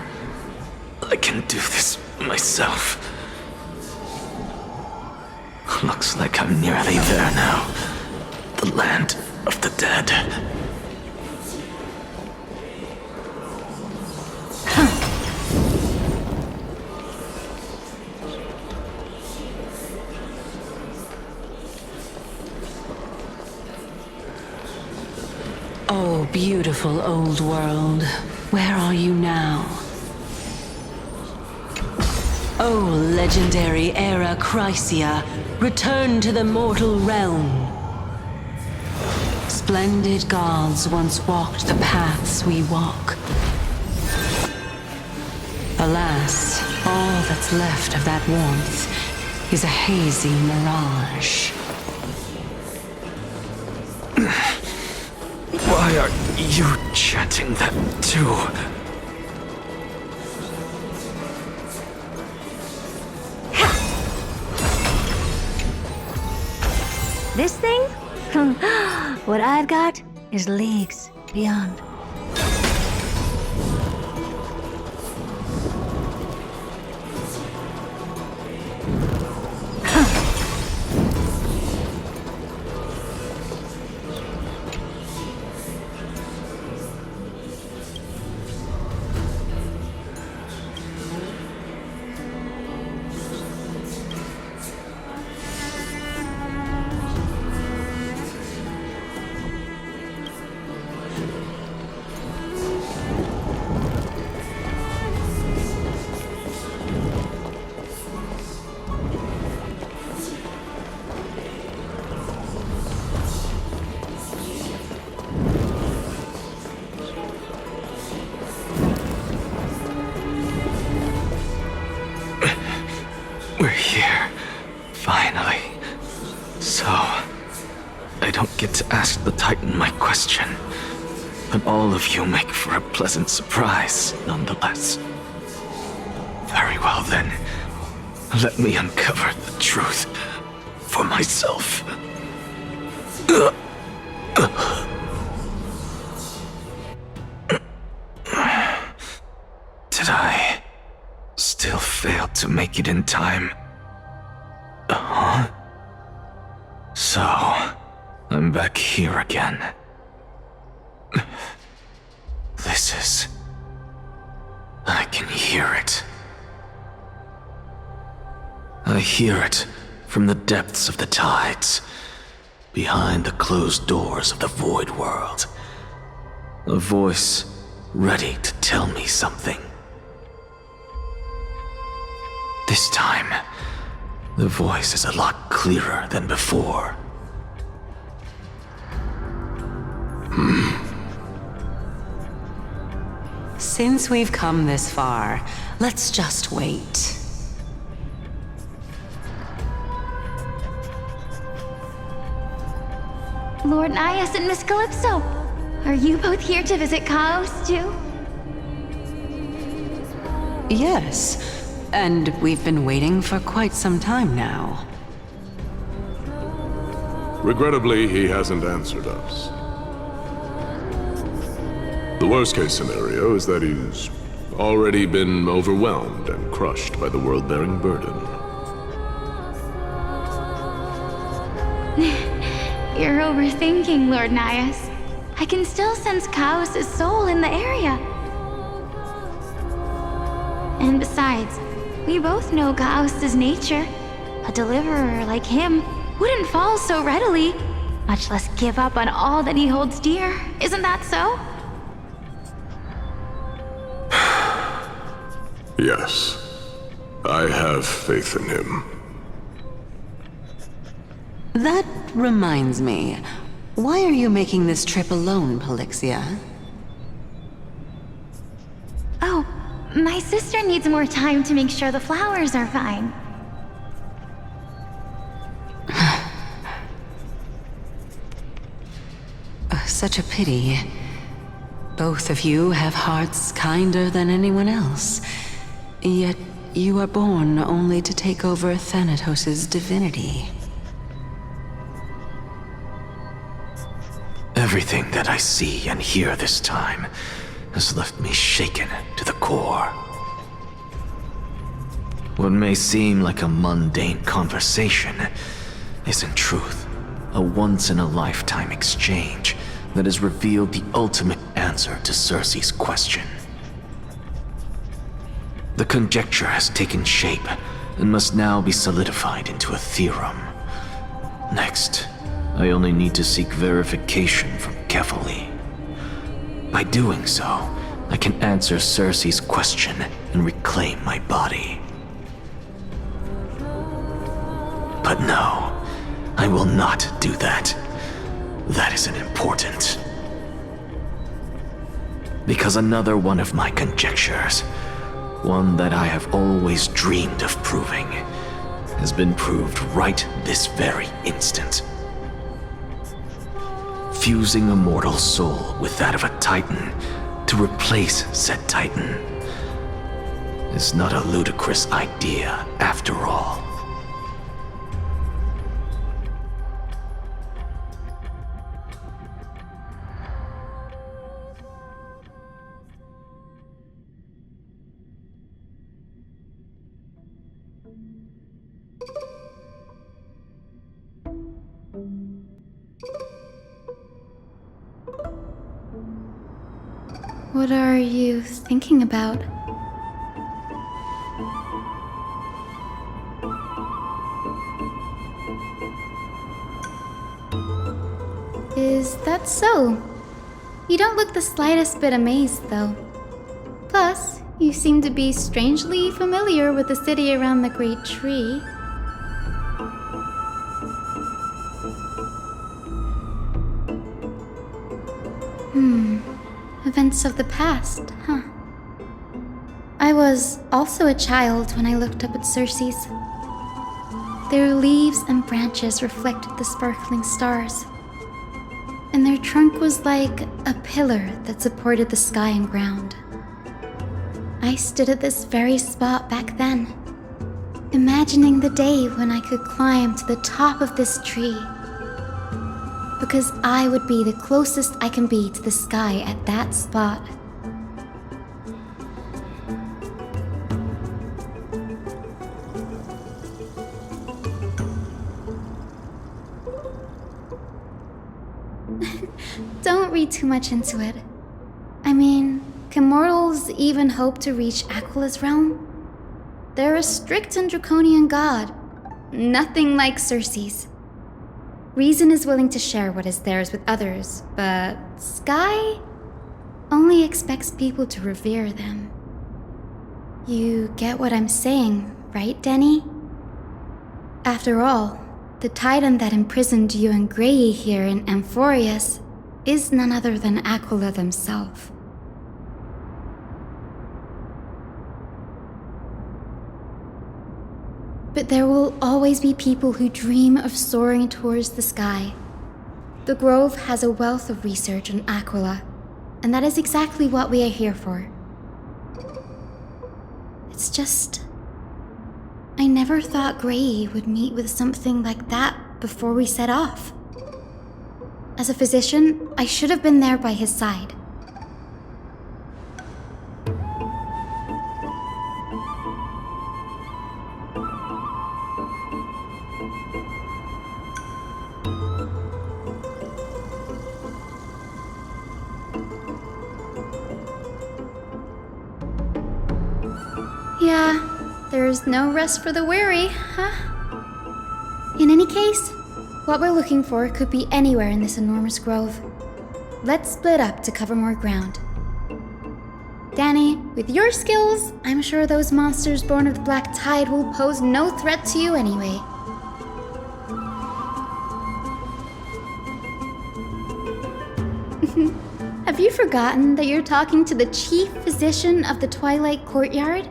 I can do this myself. Looks like I'm nearly there now. The land of the dead. Oh, beautiful old world. Where are you now? Oh, legendary era Chrysia, return to the mortal realm. Splendid gods once walked the paths we walk. Alas, all that's left of that warmth is a hazy mirage. Why are you chanting that too? This thing? What I've got is leagues beyond. We're here. Finally. So, I don't get to ask the Titan my question, but all of you make for a pleasant surprise, nonetheless. Very well then. Let me uncover the truth for myself. Did I still fail to make it in time? So, I'm back here again. This is... I can hear it. I hear it from the depths of the tides, behind the closed doors of the void world. A voice ready to tell me something. This time, the voice is a lot clearer than before. Since we've come this far, let's just wait. Lord Nias and Miss Calypso, are you both here to visit Chaos too? Yes. And we've been waiting for quite some time now. Regrettably, he hasn't answered us. The worst-case scenario is that he's already been overwhelmed and crushed by the world-bearing burden. You're overthinking, Lord Nias. I can still sense Chaos' soul in the area. And besides, we both know Chaos' nature. A deliverer like him wouldn't fall so readily, much less give up on all that he holds dear. Isn't that so? Yes. I have faith in him. That reminds me. Why are you making this trip alone, Polixia? Oh, my sister needs more time to make sure the flowers are fine. Such a pity. Both of you have hearts kinder than anyone else. Yet you are born only to take over Thanatos' divinity. Everything that I see and hear this time has left me shaken to the core. What may seem like a mundane conversation is in truth a once-in-a-lifetime exchange that has revealed the ultimate answer to Cersei's question. The conjecture has taken shape and must now be solidified into a theorem. Next, I only need to seek verification from Kefali. By doing so, I can answer Cersei's question and reclaim my body. But no, I will not do that. That isn't important. Because another one of my conjectures, one that I have always dreamed of proving, has been proved right this very instant. Fusing a mortal soul with that of a Titan to replace said Titan is not a ludicrous idea after all. What are you thinking about? Is that so? You don't look the slightest bit amazed, though. Plus, you seem to be strangely familiar with the city around the Great Tree. Events of the past, huh? I was also a child when I looked up at Cersei's. Their leaves and branches reflected the sparkling stars, and their trunk was like a pillar that supported the sky and ground. I stood at this very spot back then, imagining the day when I could climb to the top of this tree, because I would be the closest I can be to the sky at that spot. Don't read too much into it. I mean, can mortals even hope to reach Aquala's realm? They're a strict and draconian god, nothing like Cersei's. Reason is willing to share what is theirs with others, but Sky only expects people to revere them. You get what I'm saying, right, Denny? After all, the Titan that imprisoned you and Grey here in Amphorius is none other than Aquila themselves. But there will always be people who dream of soaring towards the sky. The Grove has a wealth of research on Aquila, and that is exactly what we are here for. It's just, I never thought Grey would meet with something like that before we set off. As a physician, I should have been there by his side. Yeah, there's no rest for the weary, huh? In any case, what we're looking for could be anywhere in this enormous grove. Let's split up to cover more ground. Danny, with your skills, I'm sure those monsters born of the Black Tide will pose no threat to you anyway. Have you forgotten that you're talking to the chief physician of the Twilight Courtyard?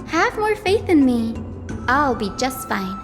Have more faith in me. I'll be just fine.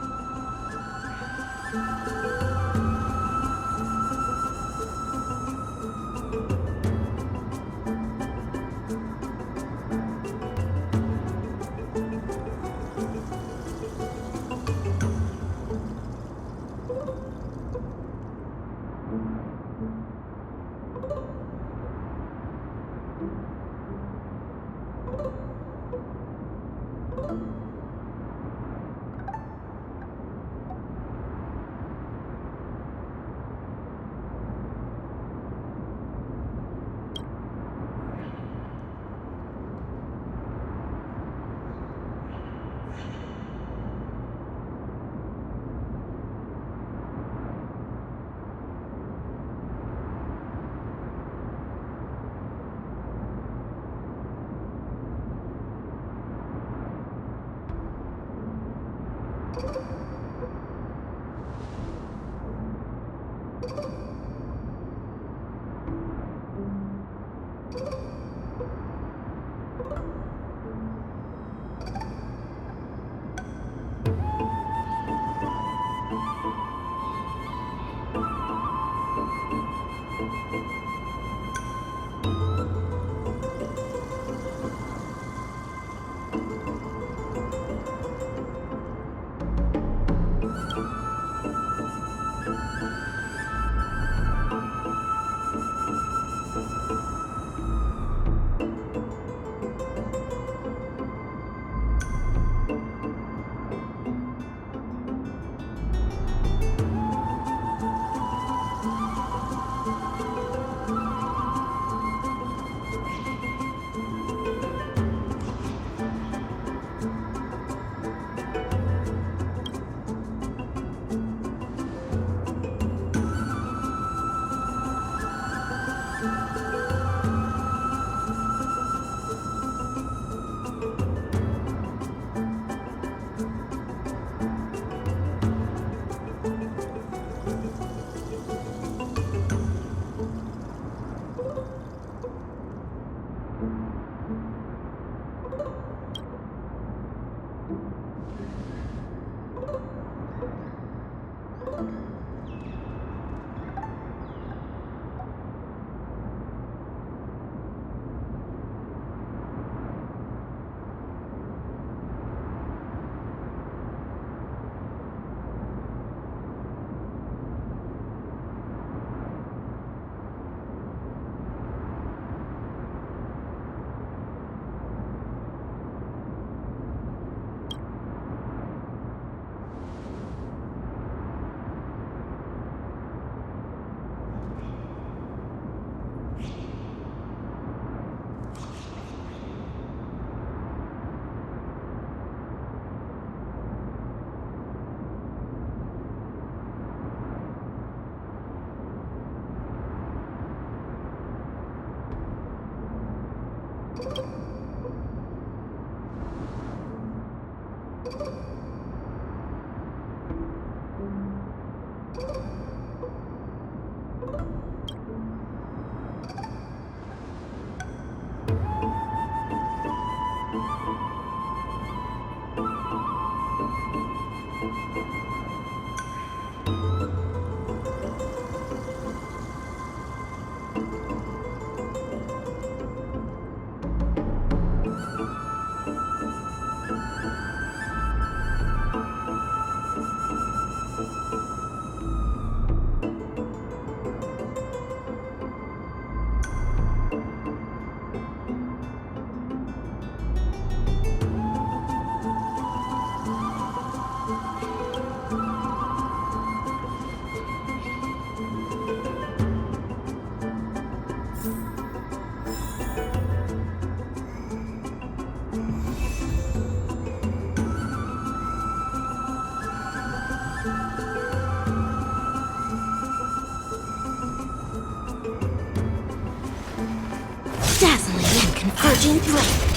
Dazzling and converging flames.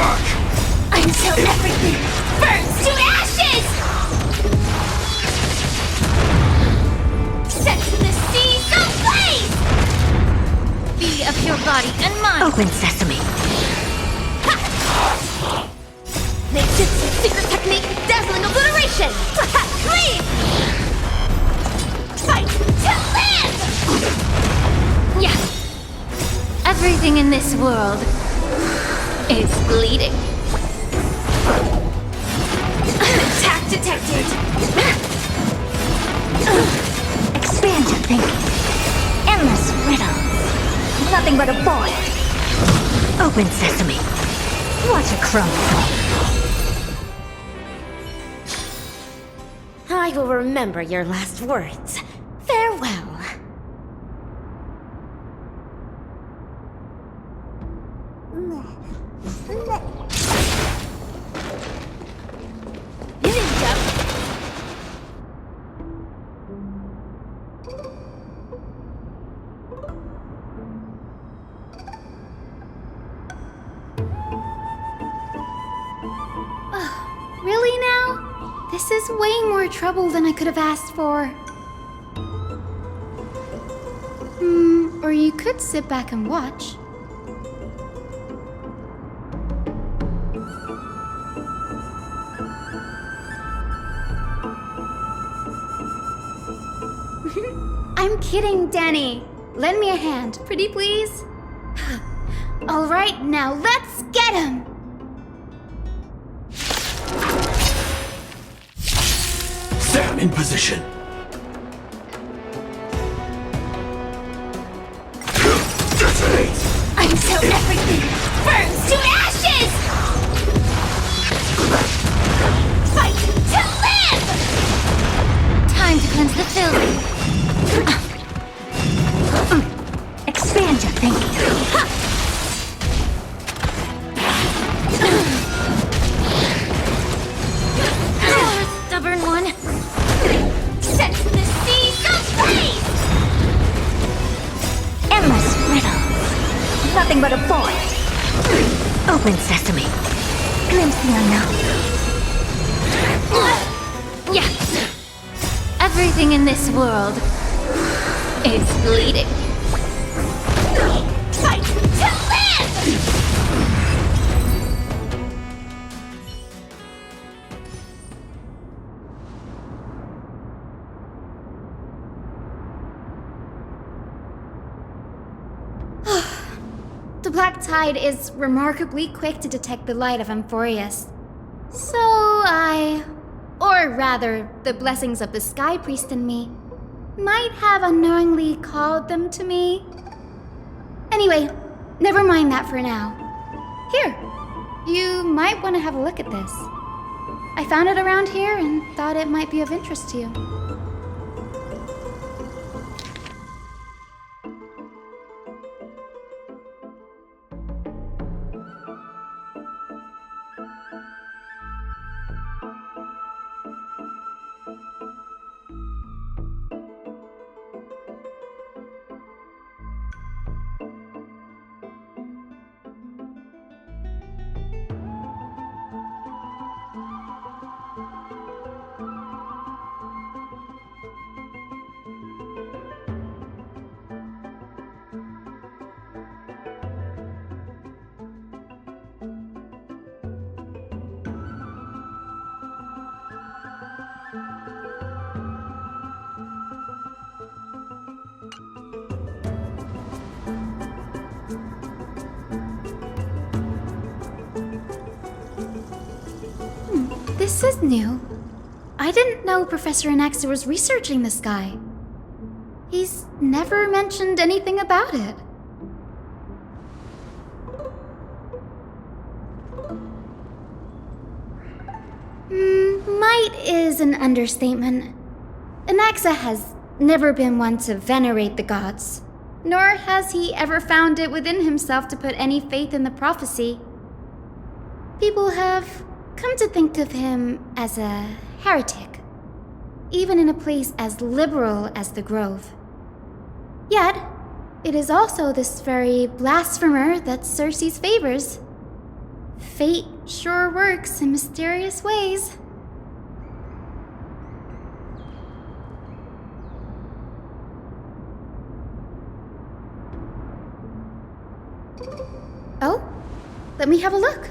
Until everything burns to ashes! Set the seas ablaze! Be of your body and mind! Open sesame. Ninjutsu secret technique, dazzling obliteration! Cleave! Fight to live! Yeah. Everything in this world is bleeding. Attack detected! Expand your thinking. Endless riddles. Nothing but a void. Open sesame. Watch a crumb fall. I will remember your last words. Farewell. Really now? This is way more trouble than I could have asked for. Or you could sit back and watch. I'm kidding, Danny. Lend me a hand, pretty please. All right, now let's get him. Sam in position. Detonate! Until everything burns to ashes! Fight to live! Time to cleanse the filling. Expand your thinking. Stubborn one. Set the seas ablaze! Endless riddles. Nothing but a void. Open sesame. Glimpse the unknown. Yeah. Everything in this world is bleeding. Fight to live! The Black Tide is remarkably quick to detect the light of Emphorius. So or rather, the blessings of the Sky Priest in me, might have unknowingly called them to me. Anyway, never mind that for now. Here, you might want to have a look at this. I found it around here and thought it might be of interest to you. This is new. I didn't know Professor Anaxa was researching the sky. He's never mentioned anything about it. Might is an understatement. Anaxa has never been one to venerate the gods, nor has he ever found it within himself to put any faith in the prophecy. People have come to think of him as a heretic, even in a place as liberal as the Grove. Yet, it is also this very blasphemer that Circe favors. Fate sure works in mysterious ways. Oh, let me have a look.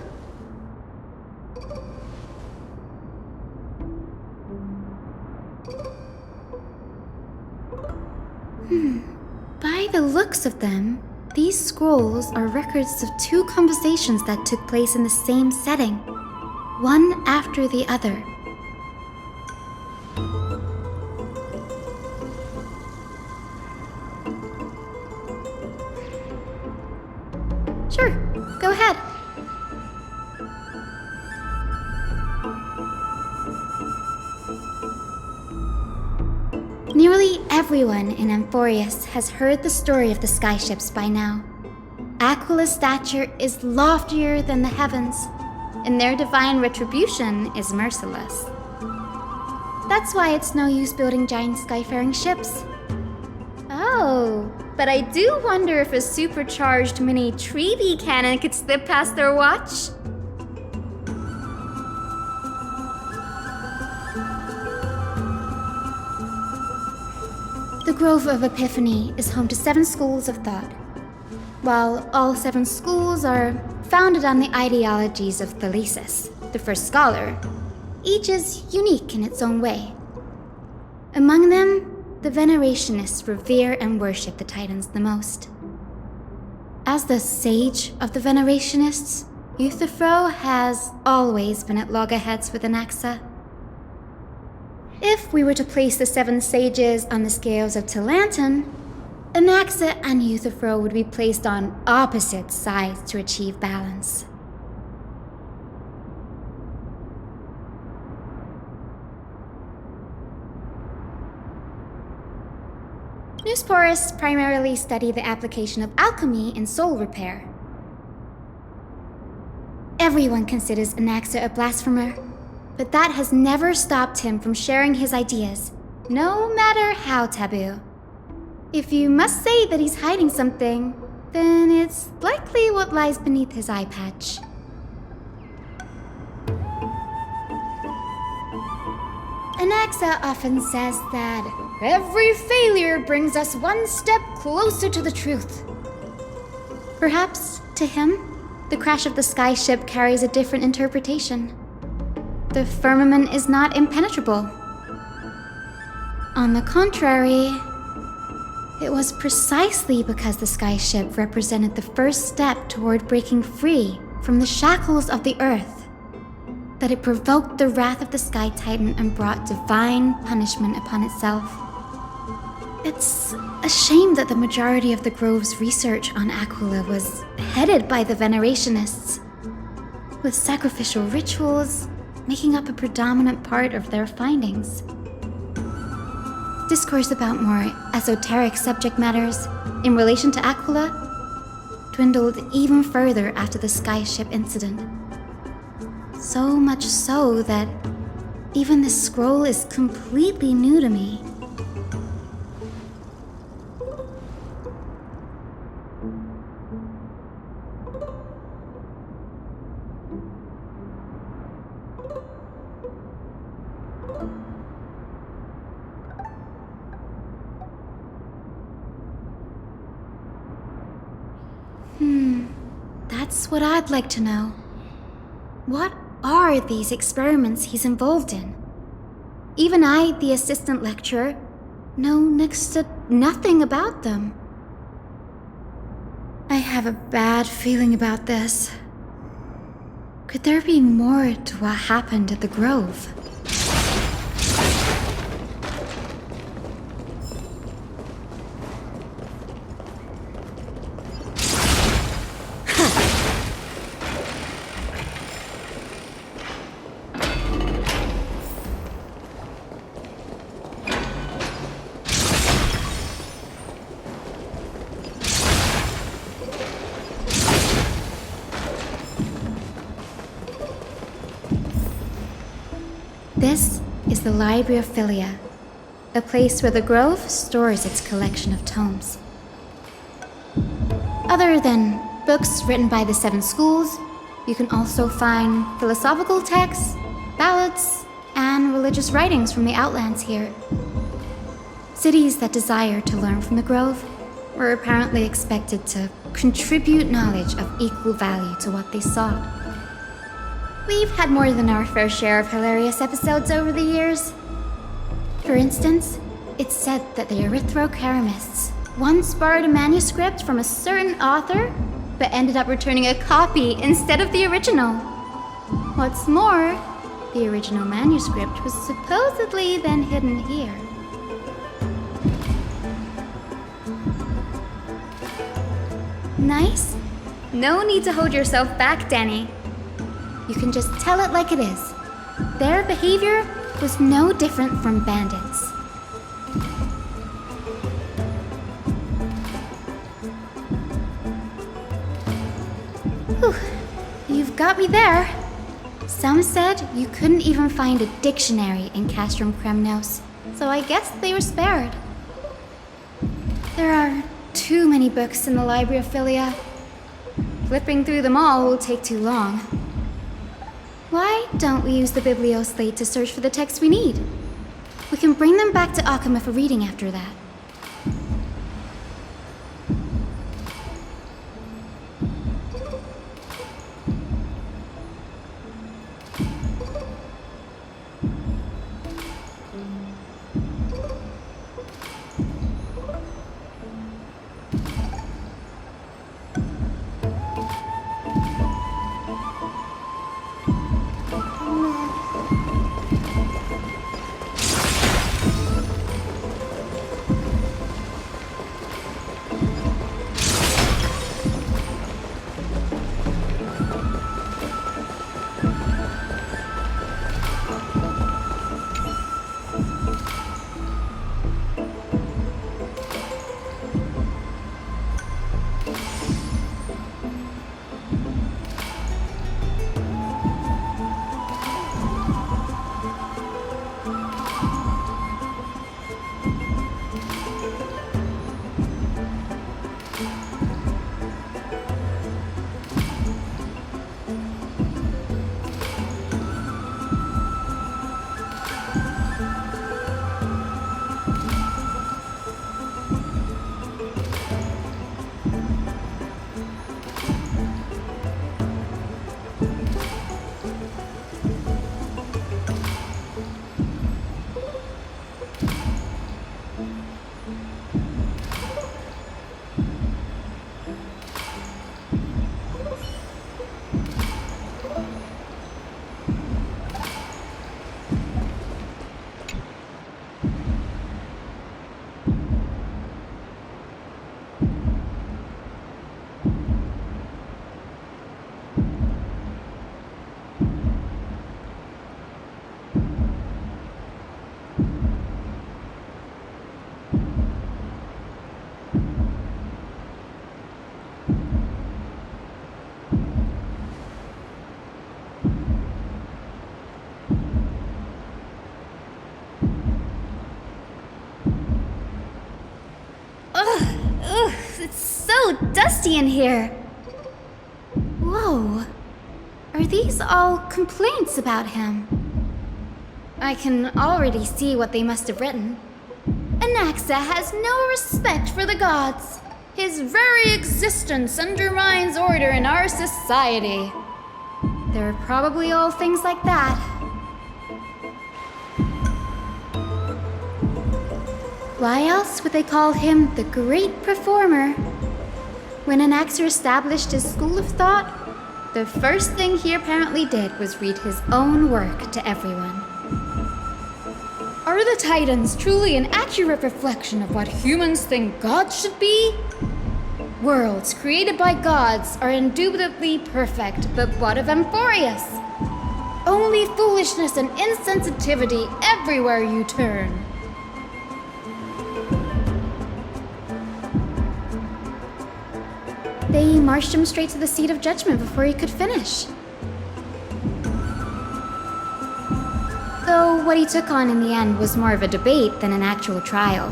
By the looks of them, these scrolls are records of two conversations that took place in the same setting, one after the other. Sure, go ahead. Nearly everyone in Enteros has heard the story of the skyships by now. Aquila's stature is loftier than the heavens, and their divine retribution is merciless. That's why it's no use building giant skyfaring ships. Oh, but I do wonder if a supercharged mini Trevi cannon could slip past their watch. The Grove of Epiphany is home to 7 schools of thought. While all 7 schools are founded on the ideologies of Thalesis, the first scholar, each is unique in its own way. Among them, the Venerationists revere and worship the Titans the most. As the sage of the Venerationists, Euthyphro has always been at loggerheads with Anaxa. If we were to place the 7 sages on the scales of Talanton, Anaxa and Euthyphro would be placed on opposite sides to achieve balance. Newsporists primarily study the application of alchemy in soul repair. Everyone considers Anaxa a blasphemer, but that has never stopped him from sharing his ideas, no matter how taboo. If you must say that he's hiding something, then it's likely what lies beneath his eye patch. Anaxa often says that every failure brings us one step closer to the truth. Perhaps, to him, the crash of the skyship carries a different interpretation. The firmament is not impenetrable. On the contrary, it was precisely because the skyship represented the first step toward breaking free from the shackles of the earth that it provoked the wrath of the Sky Titan and brought divine punishment upon itself. It's a shame that the majority of the Grove's research on Aquila was headed by the Venerationists, with sacrificial rituals making up a predominant part of their findings. Discourse about more esoteric subject matters in relation to Aquila dwindled even further after the skyship incident. So much so that even this scroll is completely new to me. That's what I'd like to know. What are these experiments he's involved in? Even I, the assistant lecturer, know next to nothing about them. I have a bad feeling about this. Could there be more to what happened at the Grove? This is the Library of Philia, a place where the Grove stores its collection of tomes. Other than books written by the 7 schools, You can also find philosophical texts, ballads, and religious writings from the Outlands here. Cities that desire to learn from the Grove were apparently expected to contribute knowledge of equal value to what they sought. We've had more than our fair share of hilarious episodes over the years. For instance, it's said that the Erythro-Keramists once borrowed a manuscript from a certain author, but ended up returning a copy instead of the original. What's more, the original manuscript was supposedly then hidden here. Nice? No need to hold yourself back, Danny. You can just tell it like it is. Their behavior was no different from bandits. Whew, you've got me there. Some said you couldn't even find a dictionary in Castrum Kremnos, so I guess they were spared. There are too many books in the Library of Philia. Flipping through them all will take too long. Why don't we use the Biblioslate to search for the texts we need? We can bring them back to Akama for reading after that. Dusty in here. Whoa. Are these all complaints about him? I can already see what they must have written. Anaxa has no respect for the gods. His very existence undermines order in our society. They're probably all things like that. Why else would they call him the Great Performer? When Anaxer established his school of thought, the first thing he apparently did was read his own work to everyone. Are the Titans truly an accurate reflection of what humans think gods should be? Worlds created by gods are indubitably perfect, but what of Amphorius? Only foolishness and insensitivity everywhere you turn. They marched him straight to the seat of judgment before he could finish. Though what he took on in the end was more of a debate than an actual trial.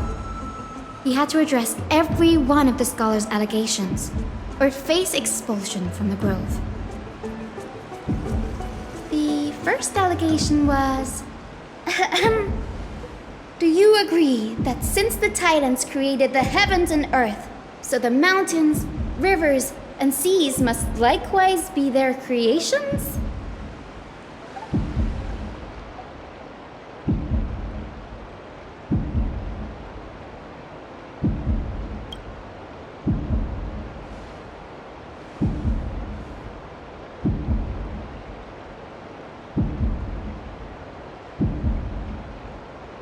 He had to address every one of the scholar's allegations, or face expulsion from the Grove. first allegation was... Do you agree that since the Titans created the heavens and earth, so the mountains, rivers, and seas must likewise be their creations?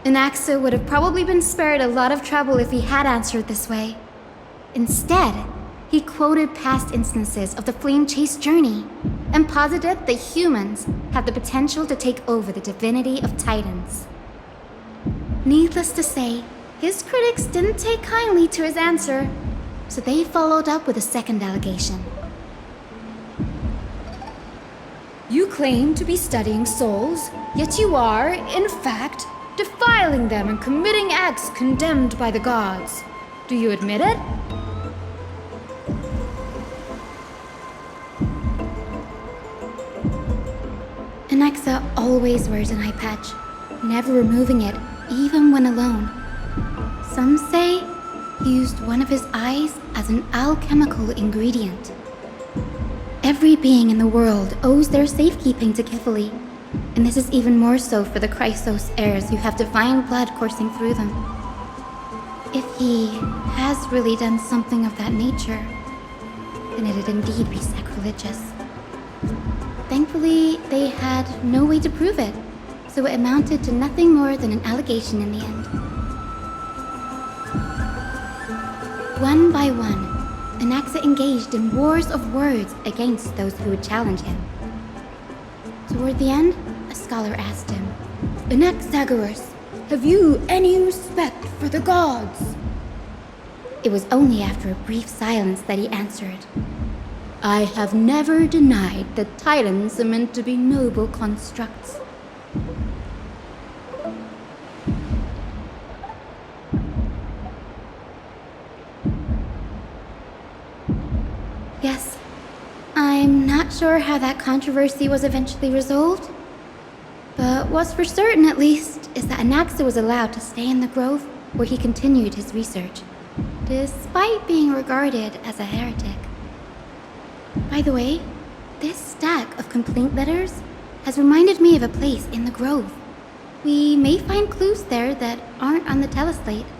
Anaxa would have probably been spared a lot of trouble if he had answered this way. Instead, he quoted past instances of the Flame Chase journey and posited that humans have the potential to take over the divinity of Titans. Needless to say, his critics didn't take kindly to his answer, so they followed up with a second allegation. You claim to be studying souls, yet you are, in fact, defiling them and committing acts condemned by the gods. Do you admit it? Anaxa always wears an eye patch, never removing it, even when alone. Some say he used one of his eyes as an alchemical ingredient. Every being in the world owes their safekeeping to Kifili, and this is even more so for the Chrysos heirs who have divine blood coursing through them. If he has really done something of that nature, then it'd indeed be sacrilegious. Thankfully, they had no way to prove it, so it amounted to nothing more than an allegation in the end. One by one, Anaxa engaged in wars of words against those who would challenge him. Toward the end, a scholar asked him, "Anaxagoras, have you any respect for the gods?" It was only after a brief silence that he answered, "I have never denied that Titans are meant to be noble constructs." Yes, I'm not sure how that controversy was eventually resolved, but what's for certain at least is that Anaxa was allowed to stay in the grove where he continued his research, despite being regarded as a heretic. By the way, this stack of complaint letters has reminded me of a place in the grove. We may find clues there that aren't on the teleslate.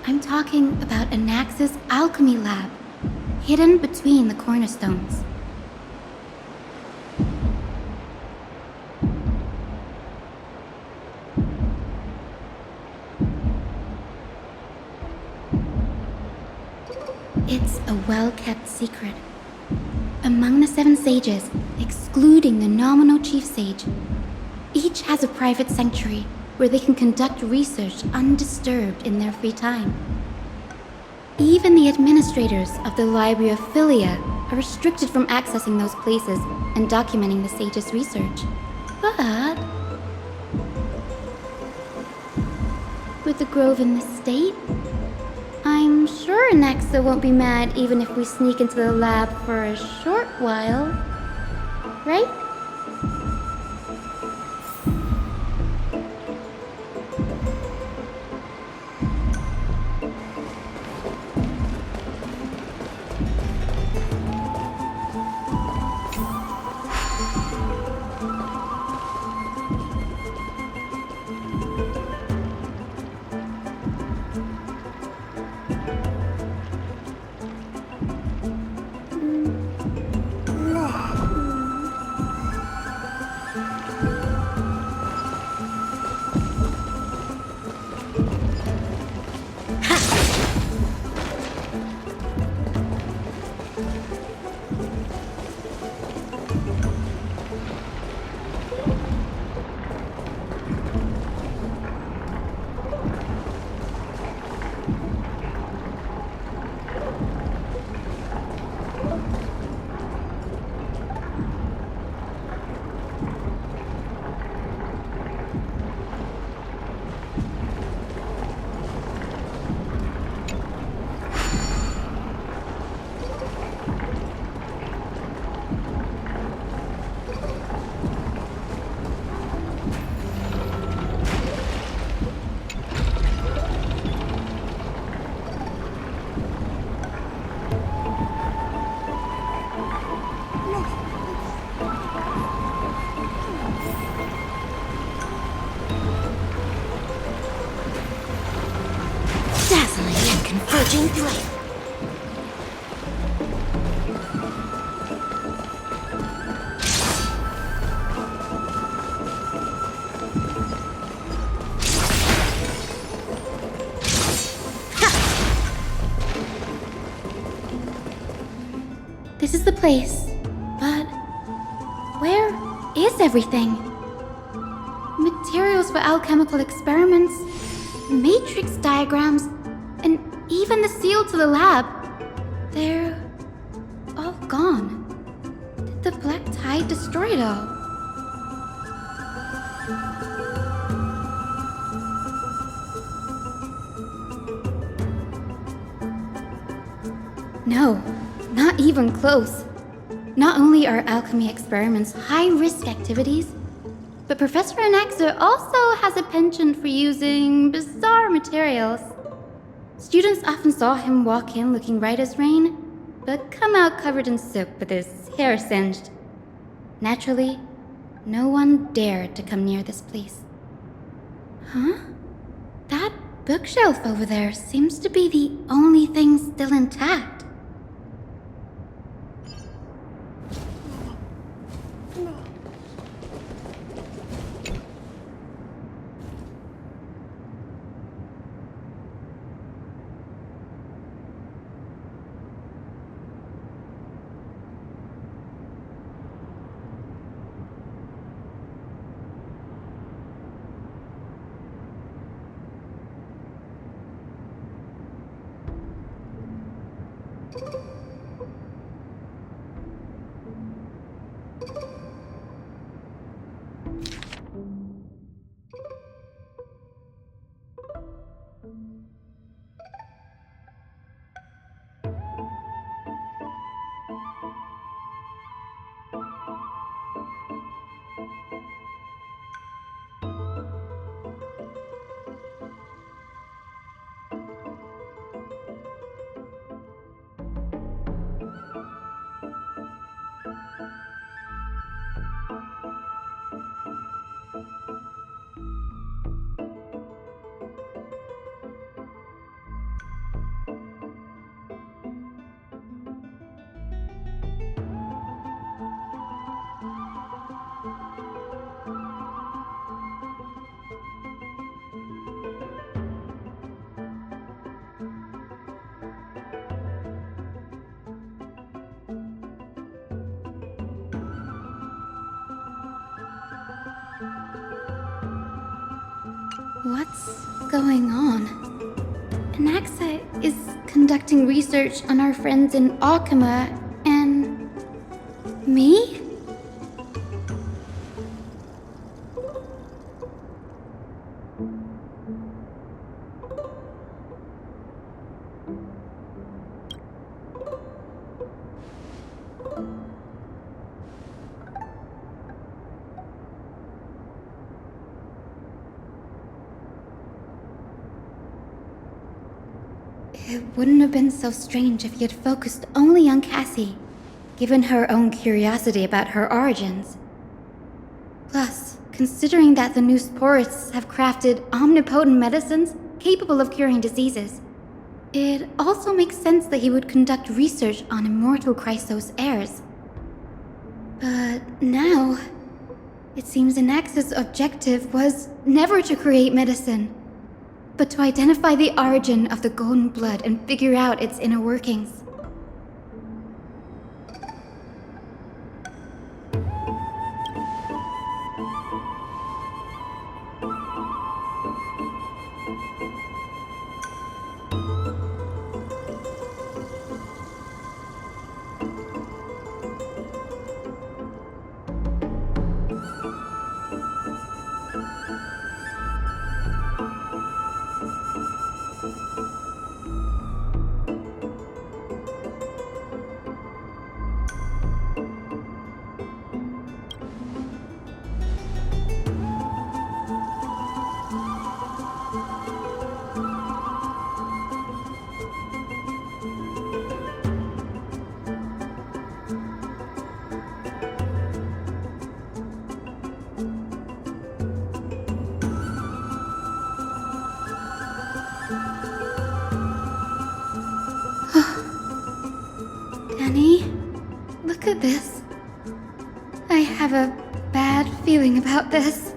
I'm talking about Anaxa's alchemy lab, hidden between the cornerstones. It's a well-kept secret. Among the 7 sages, excluding the nominal chief sage, each has a private sanctuary where they can conduct research undisturbed in their free time. Even the administrators of the Library of Philia are restricted from accessing those places and documenting the sage's research. But with the grove in this state, I'm sure Anaxa won't be mad even if we sneak into the lab for a short while, right? Dazzling and converging flame. This is the place, but where is everything? Materials for alchemical experiments, matrix diagrams, and even the seal to the lab. They're all gone. Did the black tide destroy it all? No, not even close. Not only are alchemy experiments high-risk activities, but Professor Anaxa also has a penchant for using bizarre materials. Students often saw him walk in looking right as rain, but come out covered in soot with his hair singed. Naturally, no one dared to come near this place. Huh? That bookshelf over there seems to be the only thing still intact. What's going on? Anaxa is conducting research on our friends in Alchema and... me? It wouldn't have been so strange if he had focused only on Cassie, given her own curiosity about her origins. Plus, considering that the Newsporists have crafted omnipotent medicines capable of curing diseases, it also makes sense that he would conduct research on immortal Chrysos heirs. But now, it seems Anaxa's objective was never to create medicine, but to identify the origin of the golden blood and figure out its inner workings. at this. I have a bad feeling about this.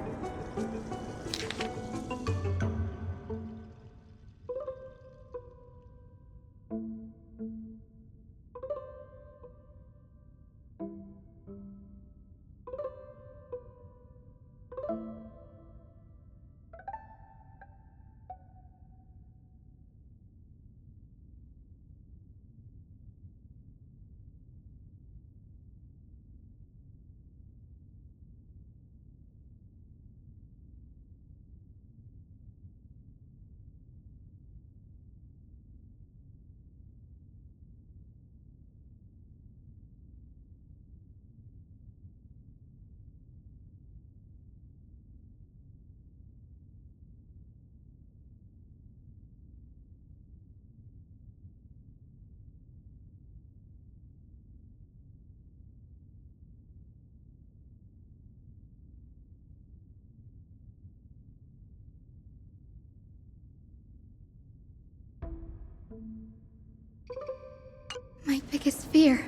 My biggest fear.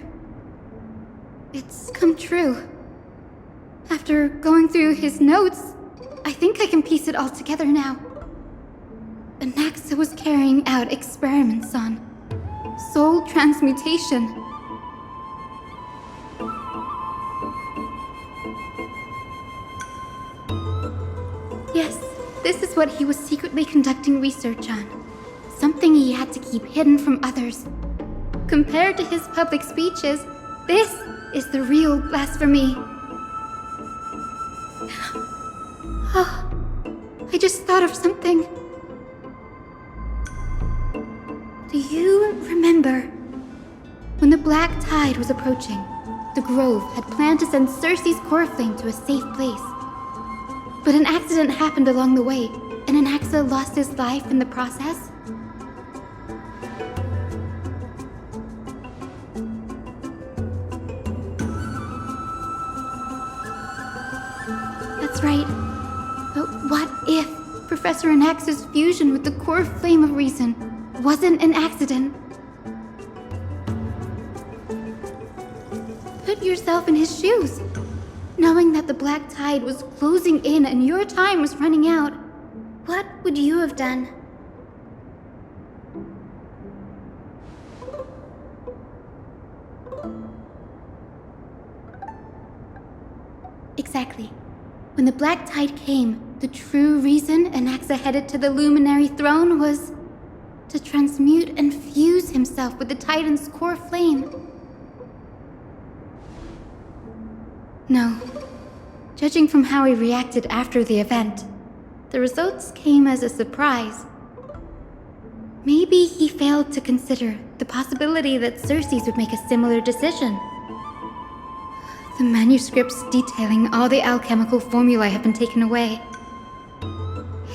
It's come true. After going through his notes, I think I can piece it all together now. Anaxa was carrying out experiments on soul transmutation. Yes, this is what he was secretly conducting research on. Something he had to keep hidden from others. Compared to his public speeches, this is the real blasphemy. Oh, I just thought of something. Do you remember when the black tide was approaching? The Grove had planned to send Circe's core flame to a safe place. But an accident happened along the way, and Anaxa lost his life in the process? That's right. But what if Professor Anaxa's fusion with the core flame of reason wasn't an accident? Put yourself in his shoes. Knowing that the black tide was closing in and your time was running out, what would you have done? Exactly. When the black tide came, the true reason Anaxa headed to the Luminary Throne was to transmute and fuse himself with the Titan's core flame. No. Judging from how he reacted after the event, the results came as a surprise. Maybe he failed to consider the possibility that Circe's would make a similar decision. The manuscripts detailing all the alchemical formulae have been taken away.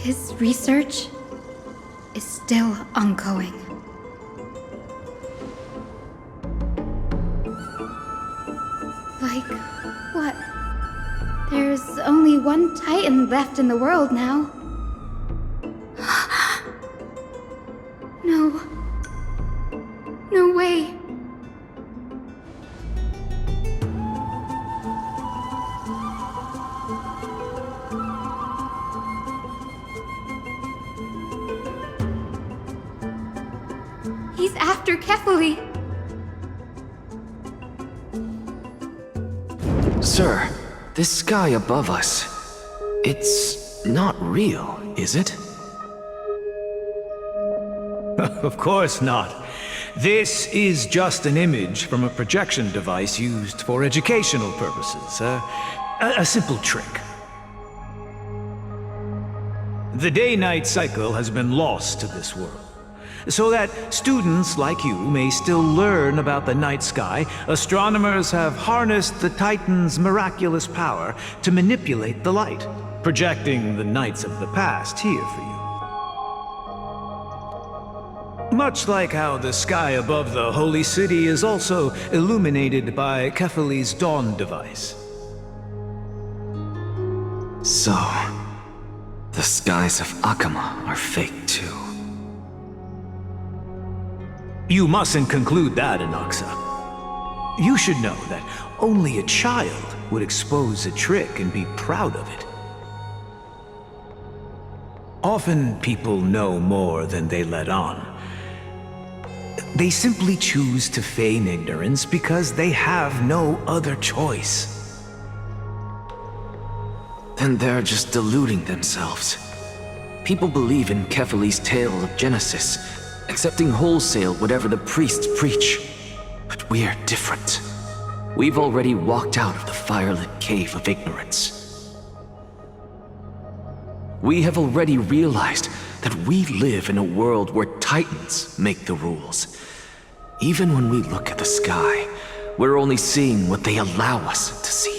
His research is still ongoing. Like what? There's only one Titan left in the world now. No. No way. He's after Kefali. Sir, this sky above us, it's not real, is it? Of course not. This is just an image from a projection device used for educational purposes. A simple trick. The day-night cycle has been lost to this world. So that students like you may still learn about the night sky, astronomers have harnessed the Titan's miraculous power to manipulate the light, projecting the nights of the past here for you. Much like how the sky above the Holy City is also illuminated by Kefali's dawn device. So, the skies of Akama are fake too. You mustn't conclude that, Anaxa. You should know that only a child would expose a trick and be proud of it. Often people know more than they let on. They simply choose to feign ignorance because they have no other choice. Then they're just deluding themselves. People believe in Kefali's tale of Genesis, accepting wholesale whatever the priests preach. But we're different. We've already walked out of the firelit cave of ignorance. We have already realized that we live in a world where Titans make the rules. Even when we look at the sky, we're only seeing what they allow us to see.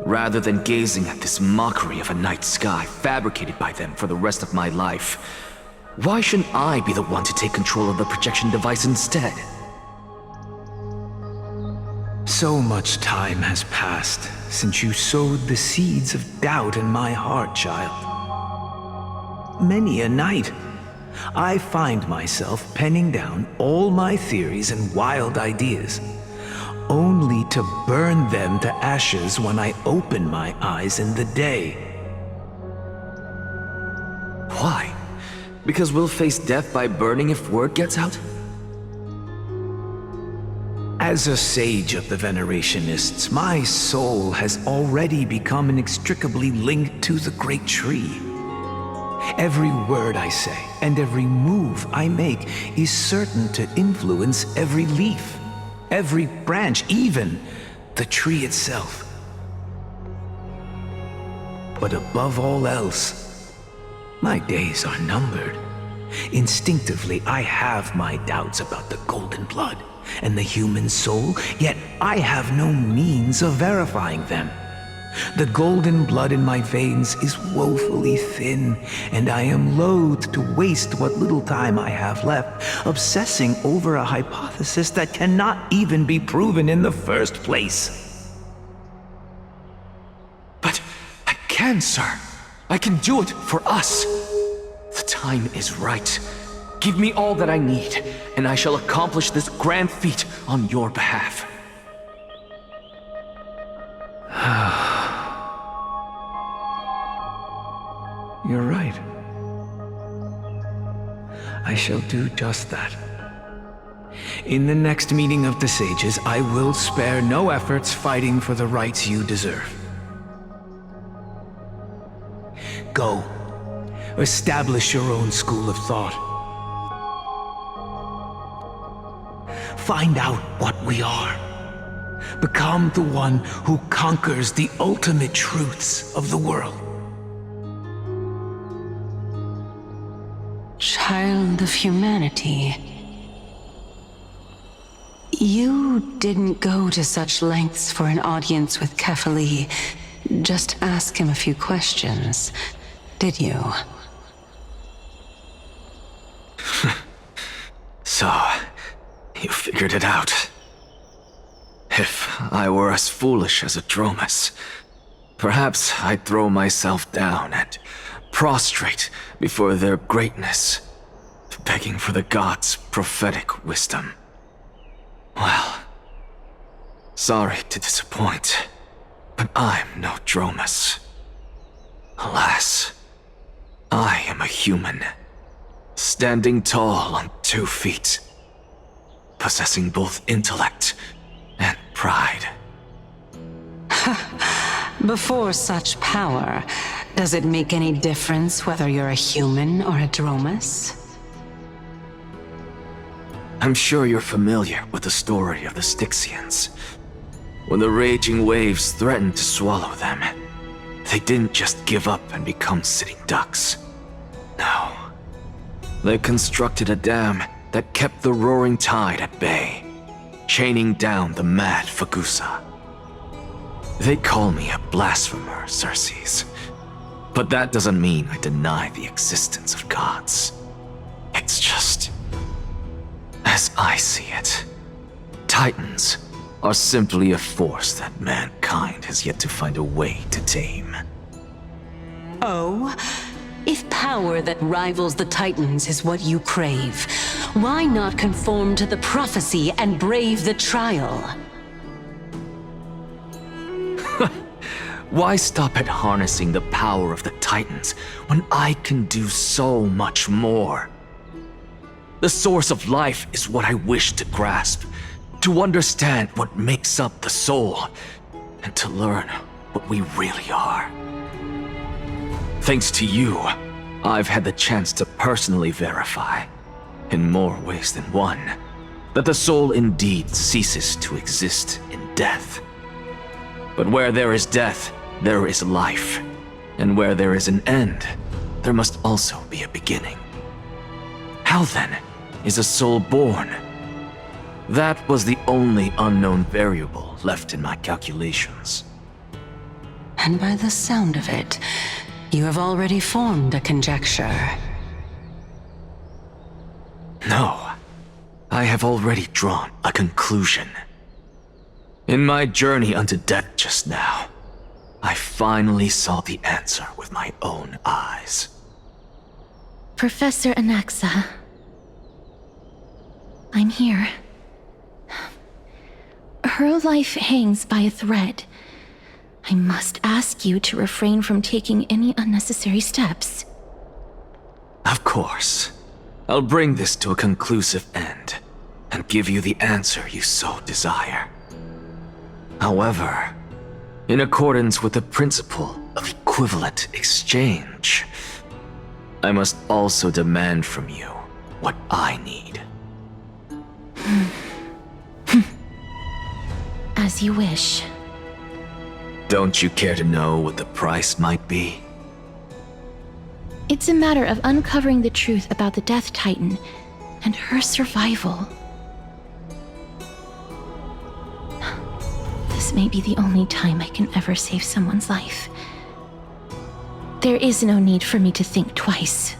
Rather than gazing at this mockery of a night sky fabricated by them for the rest of my life, why shouldn't I be the one to take control of the projection device instead? So much time has passed since you sowed the seeds of doubt in my heart, child. Many a night, I find myself penning down all my theories and wild ideas, only to burn them to ashes when I open my eyes in the day. Why? Because we'll face death by burning if word gets out? As a sage of the Venerationists, my soul has already become inextricably linked to the great tree. Every word I say and every move I make is certain to influence every leaf, every branch, even the tree itself. But above all else, my days are numbered. Instinctively, I have my doubts about the golden blood and the human soul, yet I have no means of verifying them. The golden blood in my veins is woefully thin, and I am loath to waste what little time I have left obsessing over a hypothesis that cannot even be proven in the first place. But I can, sir. I can do it for us. The time is right. Give me all that I need, and I shall accomplish this grand feat on your behalf. You're right. I shall do just that. In the next meeting of the sages, I will spare no efforts fighting for the rights you deserve. Go. Establish your own school of thought. Find out what we are. Become the one who conquers the ultimate truths of the world. Child of humanity. You didn't go to such lengths for an audience with Kefali. Just ask him a few questions, did you? So, you figured it out. If I were as foolish as Adromus, perhaps I'd throw myself down and prostrate before their greatness, begging for the gods' prophetic wisdom. Well, sorry to disappoint, but I'm no Dromus. Alas, I am a human, standing tall on 2 feet, possessing both intellect and pride. Before such power, does it make any difference whether you're a human or a Dromus? I'm sure you're familiar with the story of the Styxians. When the raging waves threatened to swallow them, they didn't just give up and become sitting ducks. No. They constructed a dam that kept the roaring tide at bay, chaining down the mad Fagusa. They call me a blasphemer, Circes. But that doesn't mean I deny the existence of gods. It's just, as I see it, Titans are simply a force that mankind has yet to find a way to tame. Oh? If power that rivals the Titans is what you crave, why not conform to the prophecy and brave the trial? Why stop at harnessing the power of the Titans when I can do so much more? The source of life is what I wish to grasp, to understand what makes up the soul, and to learn what we really are. Thanks to you, I've had the chance to personally verify, in more ways than one, that the soul indeed ceases to exist in death. But where there is death, there is life. And where there is an end, there must also be a beginning. How then is a soul born? That was the only unknown variable left in my calculations. And by the sound of it, you have already formed a conjecture. No, I have already drawn a conclusion. In my journey unto death just now, I finally saw the answer with my own eyes. Professor Anaxa, I'm here. Her life hangs by a thread. I must ask you to refrain from taking any unnecessary steps. Of course. I'll bring this to a conclusive end, and give you the answer you so desire. However, in accordance with the principle of equivalent exchange, I must also demand from you what I need. As you wish. Don't you care to know what the price might be? It's a matter of uncovering the truth about the Death Titan and her survival. This may be the only time I can ever save someone's life. There is no need for me to think twice.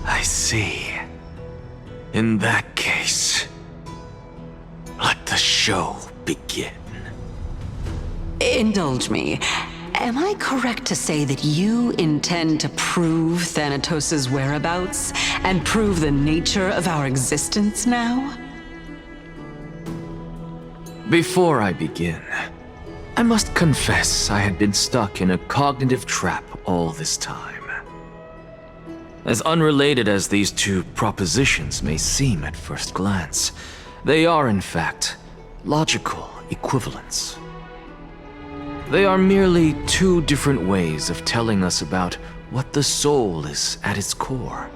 I see. In that case, let the show begin. Indulge me. Am I correct to say that you intend to prove Thanatos' whereabouts and prove the nature of our existence now? Before I begin, I must confess I had been stuck in a cognitive trap all this time. As unrelated as these two propositions may seem at first glance, they are in fact logical equivalents. They are merely two different ways of telling us about what the soul is at its core.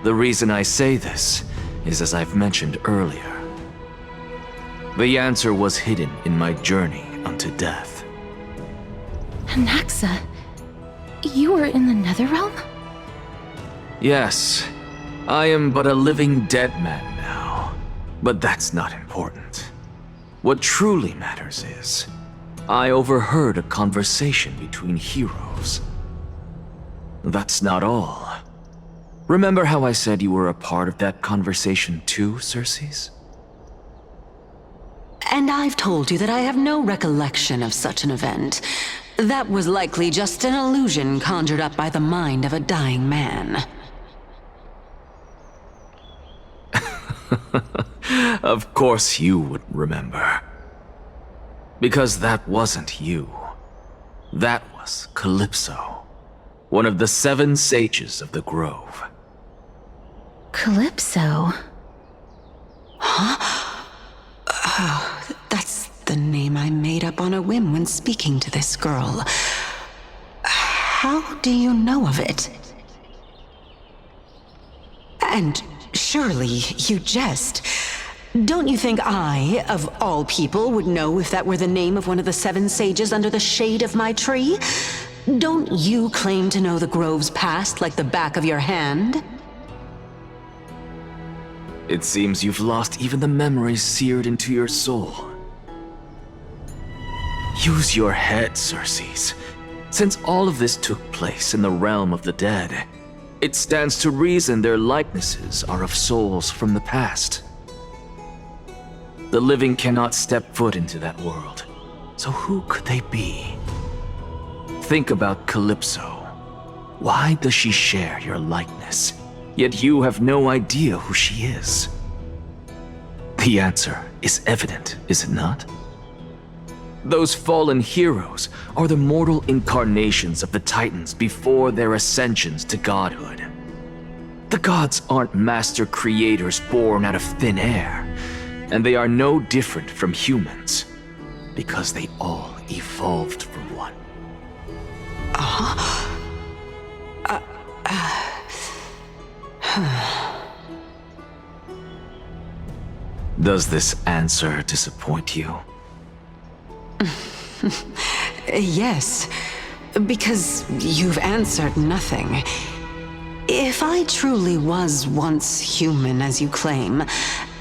The reason I say this is as I've mentioned earlier. The answer was hidden in my journey unto death. Anaxa, you were in the Netherrealm? Yes, I am but a living dead man now, but that's not important. What truly matters is, I overheard a conversation between heroes. That's not all. Remember how I said you were a part of that conversation too, Circes? And I've told you that I have no recollection of such an event. That was likely just an illusion conjured up by the mind of a dying man. Of course you would remember. Because that wasn't you. That was Calypso, one of the 7 sages of the Grove. Calypso? Huh? Oh, that's the name I made up on a whim when speaking to this girl. How do you know of it? And surely you jest. Don't you think I, of all people, would know if that were the name of one of the 7 sages under the shade of my tree? Don't you claim to know the Grove's past like the back of your hand? It seems you've lost even the memories seared into your soul. Use your head, Circes. Since all of this took place in the realm of the dead, it stands to reason their likenesses are of souls from the past. The living cannot step foot into that world, so who could they be? Think about Calypso, Why does she share your likeness, yet you have no idea who she is? The answer is evident, is it not? Those fallen heroes are the mortal incarnations of the Titans before their ascensions to godhood. The gods aren't master creators born out of thin air, and they are no different from humans, because they all evolved from one. Does this answer disappoint you? Yes, because you've answered nothing. If I truly was once human, as you claim,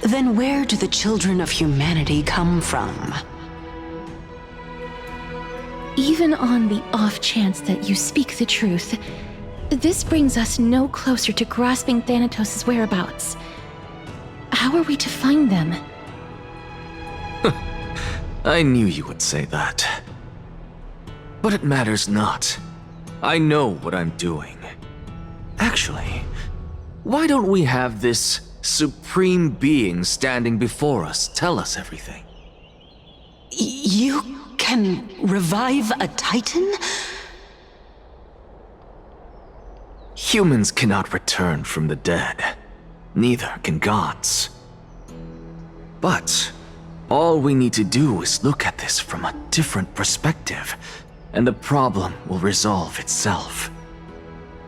then where do the children of humanity come from? Even on the off chance that you speak the truth, this brings us no closer to grasping Thanatos' whereabouts. How are we to find them? I knew you would say that. But it matters not. I know what I'm doing. Actually, why don't we have this supreme being standing before us tell us everything? You can revive a Titan? Humans cannot return from the dead. Neither can gods. But all we need to do is look at this from a different perspective, and the problem will resolve itself.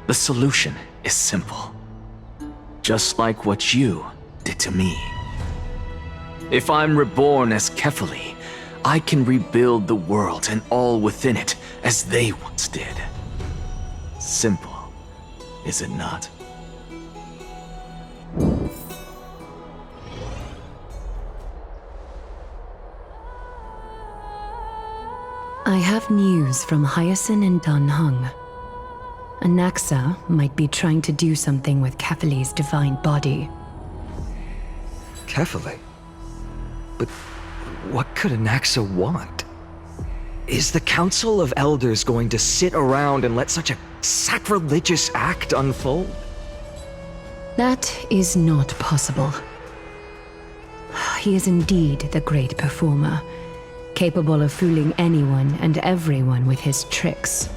The solution is simple. Just like what you did to me. If I'm reborn as Kefali, I can rebuild the world and all within it as they once did. Simple, is it not? I have news from Hyacinth and Dan Heng. Anaxa might be trying to do something with Kefali's divine body. Kefali? But what could Anaxa want? Is the Council of Elders going to sit around and let such a sacrilegious act unfold? That is not possible. He is indeed the great performer, capable of fooling anyone and everyone with his tricks.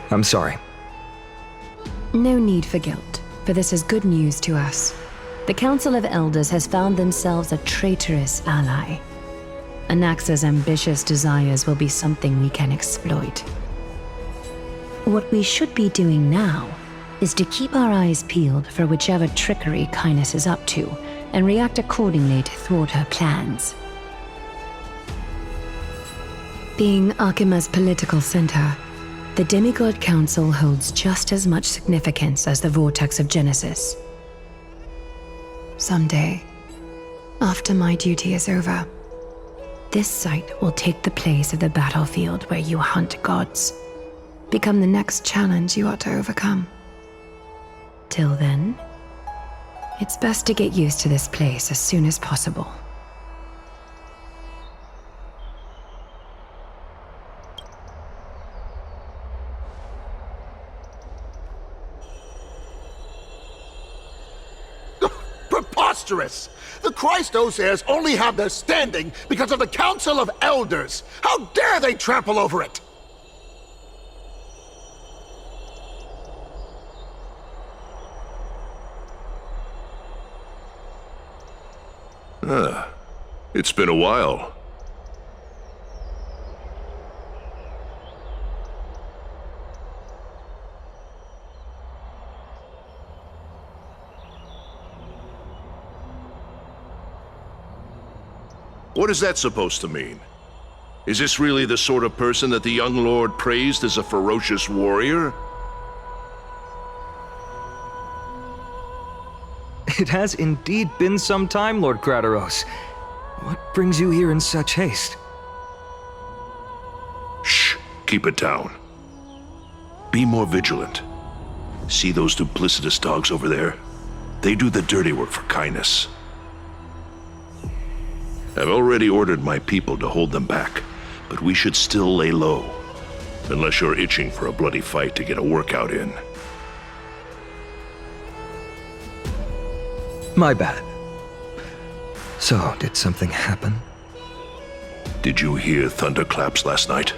I'm sorry. No need for guilt, for this is good news to us. The Council of Elders has found themselves a traitorous ally. Anaxa's ambitious desires will be something we can exploit. What we should be doing now is to keep our eyes peeled for whichever trickery Kynus is up to, and react accordingly to thwart her plans. Being Akima's political center, the Demigod Council holds just as much significance as the Vortex of Genesis. Someday, after my duty is over, this site will take the place of the battlefield where you hunt gods, become the next challenge you ought to overcome. Till then, it's best to get used to this place as soon as possible. Preposterous! The Christos heirs only have their standing because of the Council of Elders! How dare they trample over it! It's been a while. What is that supposed to mean? Is this really the sort of person that the young lord praised as a ferocious warrior? It has indeed been some time, Lord Krateros. What brings you here in such haste? Shh, keep it down. Be more vigilant. See those duplicitous dogs over there? They do the dirty work for Kynus. I've already ordered my people to hold them back, but we should still lay low. Unless you're itching for a bloody fight to get a workout in. My bad. So, did something happen? Did you hear thunderclaps last night?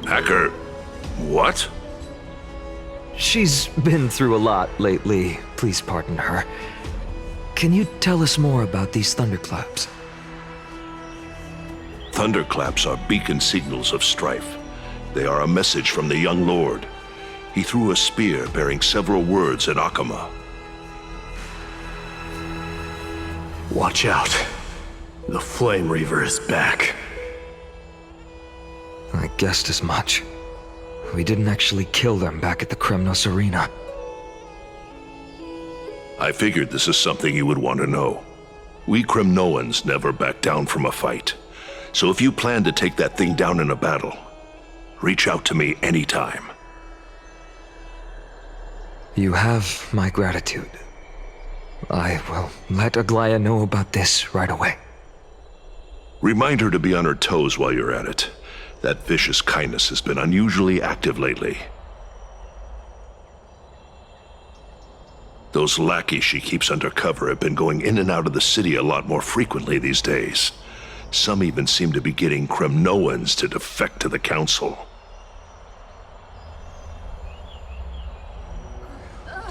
Hacker, what? She's been through a lot lately. Please pardon her. Can you tell us more about these thunderclaps? Thunderclaps are beacon signals of strife. They are a message from the young lord. He threw a spear bearing several words at Akama. Watch out. The Flame Reaver is back. I guessed as much. We didn't actually kill them back at the Kremnos Arena. I figured this is something you would want to know. We Kremnoans never back down from a fight. So if you plan to take that thing down in a battle, reach out to me anytime. You have my gratitude. I will let Aglaya know about this right away. Remind her to be on her toes while you're at it. That vicious kindness has been unusually active lately. Those lackeys she keeps under cover have been going in and out of the city a lot more frequently these days. Some even seem to be getting Kremnoans to defect to the Council.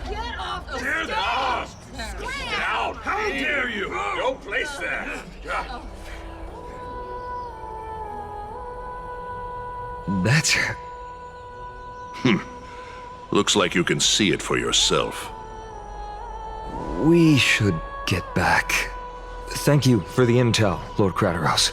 Get off the stairs! Get out! How dare you! Don't place that! That's her. Looks like you can see it for yourself. We should get back. Thank you for the intel, Lord Krateros.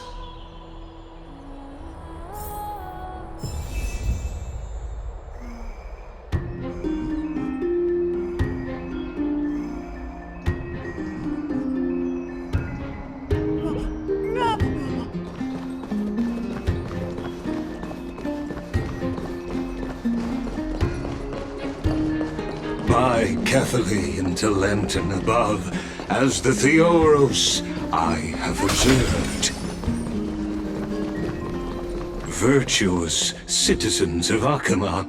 By Catherly into Lenten above, as the Theoros I have observed. Virtuous citizens of Akama,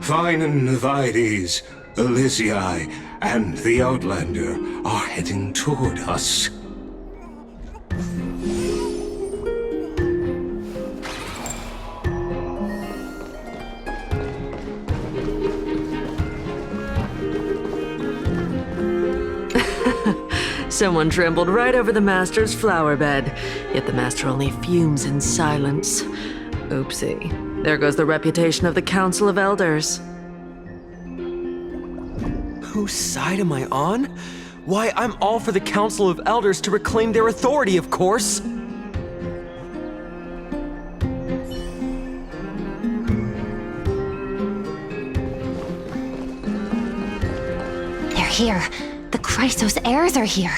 fine Navides, Elysiae, and the Outlander are heading toward us. Someone trampled right over the Master's flower bed, yet the Master only fumes in silence. Oopsie. There goes the reputation of the Council of Elders. Whose side am I on? Why, I'm all for the Council of Elders to reclaim their authority, of course! They're here. The Chrysos heirs are here.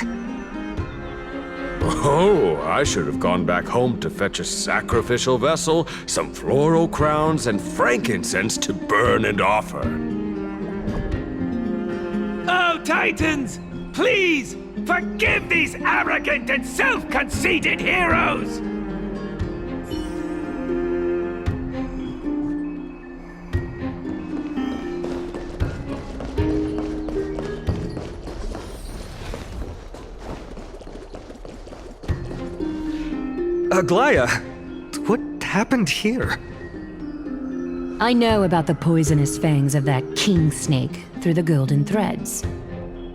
Oh, I should have gone back home to fetch a sacrificial vessel, some floral crowns, and frankincense to burn and offer. Oh, Titans! Please, forgive these arrogant and self-conceited heroes! Aglaya, what happened here? I know about the poisonous fangs of that king snake through the golden threads.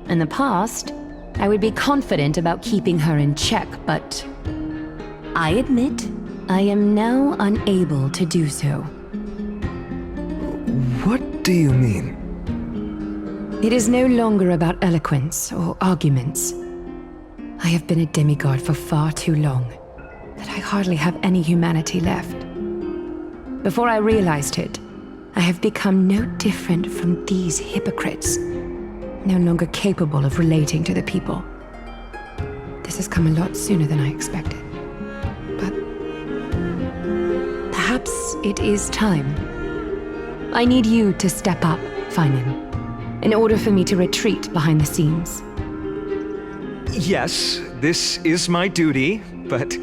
In the past, I would be confident about keeping her in check, but I admit I am now unable to do so. What do you mean? It is no longer about eloquence or arguments. I have been a demigod for far too long that I hardly have any humanity left. Before I realized it, I have become no different from these hypocrites, no longer capable of relating to the people. This has come a lot sooner than I expected. But perhaps it is time. I need you to step up, Finan, in order for me to retreat behind the scenes. Yes, this is my duty, but...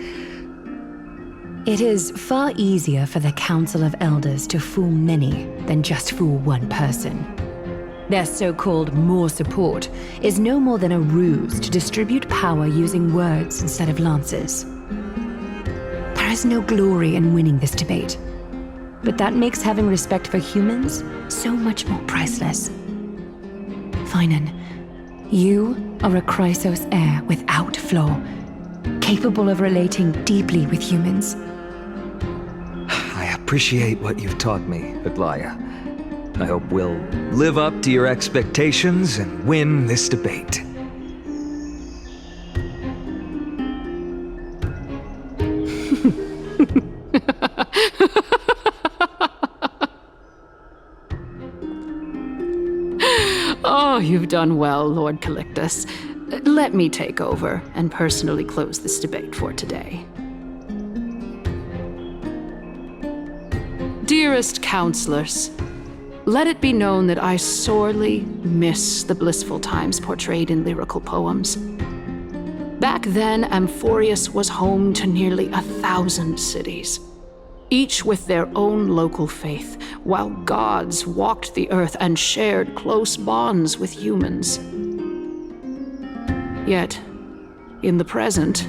It is far easier for the Council of Elders to fool many than just fool one person. Their so-called more support is no more than a ruse to distribute power using words instead of lances. There is no glory in winning this debate, but that makes having respect for humans so much more priceless. Finan, you are a Chrysos heir without flaw, capable of relating deeply with humans. I appreciate what you've taught me, Aglaya. I hope we'll live up to your expectations and win this debate. Oh, you've done well, Lord Calictus. Let me take over and personally close this debate for today. Dearest counselors, let it be known that I sorely miss the blissful times portrayed in lyrical poems. Back then, Amphorius was home to nearly 1,000 cities, each with their own local faith, while gods walked the earth and shared close bonds with humans. Yet, in the present,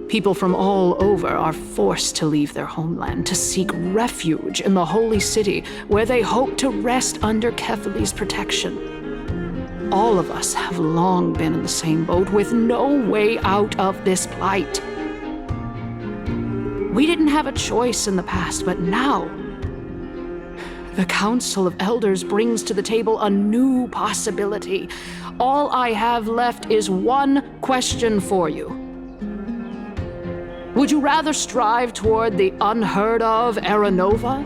people from all over are forced to leave their homeland to seek refuge in the holy city, where they hope to rest under Kefali's protection. All of us have long been in the same boat, with no way out of this plight. We didn't have a choice in the past, but now, the Council of Elders brings to the table a new possibility. All I have left is one question for you. Would you rather strive toward the unheard of Era Nova,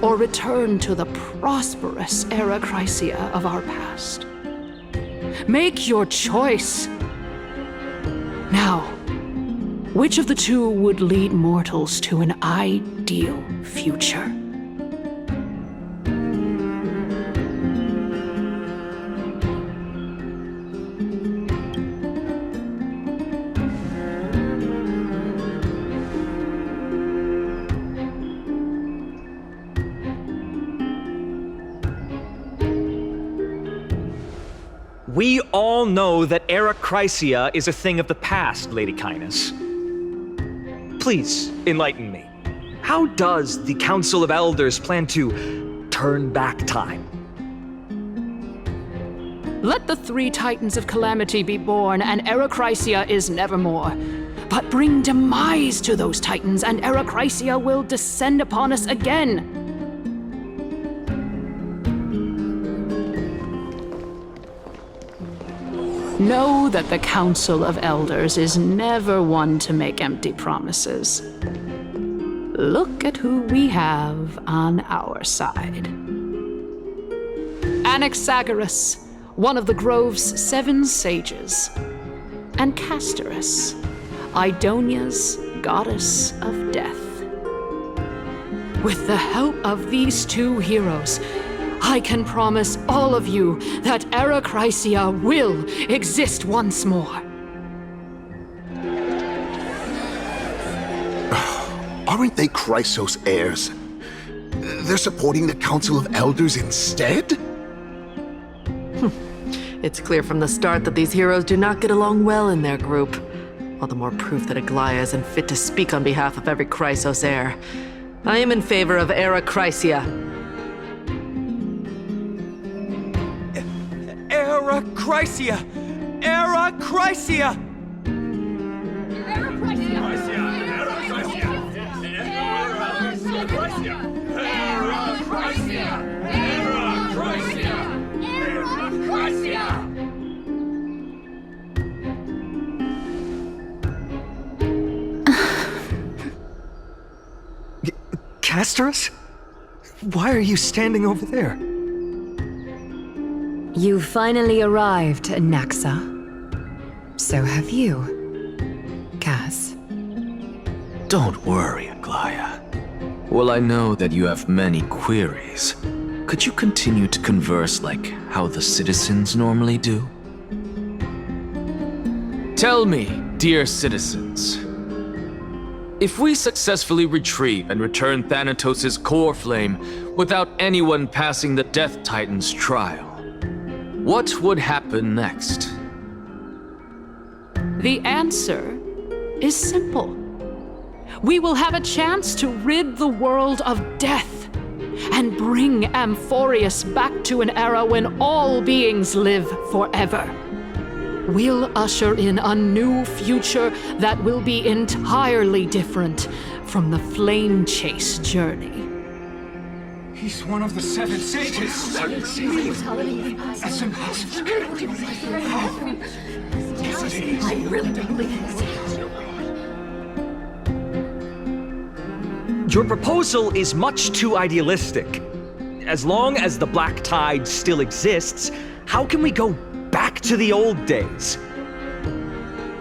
or return to the prosperous Era Chrysia of our past? Make your choice. Now, which of the two would lead mortals to an ideal future? We all know that Era Chrysia is a thing of the past, Lady Kainis. Please, enlighten me. How does the Council of Elders plan to turn back time? Let the 3 Titans of Calamity be born, and Era Chrysia is nevermore. But bring demise to those Titans, and Era Chrysia will descend upon us again. Know that the Council of Elders is never one to make empty promises. Look at who we have on our side. Anaxagoras, one of the Grove's 7 sages, and Castorus, Idonia's goddess of death. With the help of these 2 heroes, I can promise all of you that Era Chrysia will exist once more. Aren't they Chrysos heirs? They're supporting the Council of Elders instead? It's clear from the start that these heroes do not get along well in their group. All the more proof that Aglaya isn't fit to speak on behalf of every Chrysos heir. I am in favor of Era Chrysia. Era Chrysia! Era Chrysia! Castorus? Why are you standing over there? You finally arrived, Naxa. So have you, Cass. Don't worry, Aglaya. Well, I know that you have many queries. Could you continue to converse like how the citizens normally do? Tell me, dear citizens, if we successfully retrieve and return Thanatos' core flame without anyone passing the Death Titan's trial, what would happen next? The answer is simple. We will have a chance to rid the world of death and bring Amphorius back to an era when all beings live forever. We'll usher in a new future that will be entirely different from the flame chase journey. He's one of the 7 sages. 7 sages? That's impossible. I really don't believe this. Your proposal is much too idealistic. As long as the Black Tide still exists, how can we go back to the old days?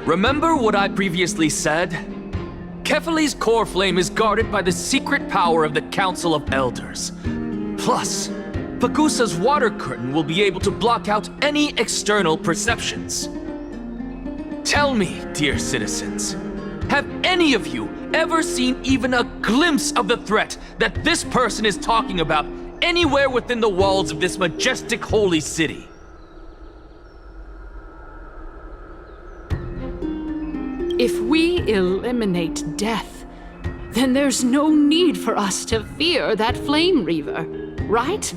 Remember what I previously said? Kefali's core flame is guarded by the secret power of the Council of Elders. Plus, Pagusa's water curtain will be able to block out any external perceptions. Tell me, dear citizens, have any of you ever seen even a glimpse of the threat that this person is talking about anywhere within the walls of this majestic holy city? If we eliminate death, then there's no need for us to fear that Flame Reaver, right?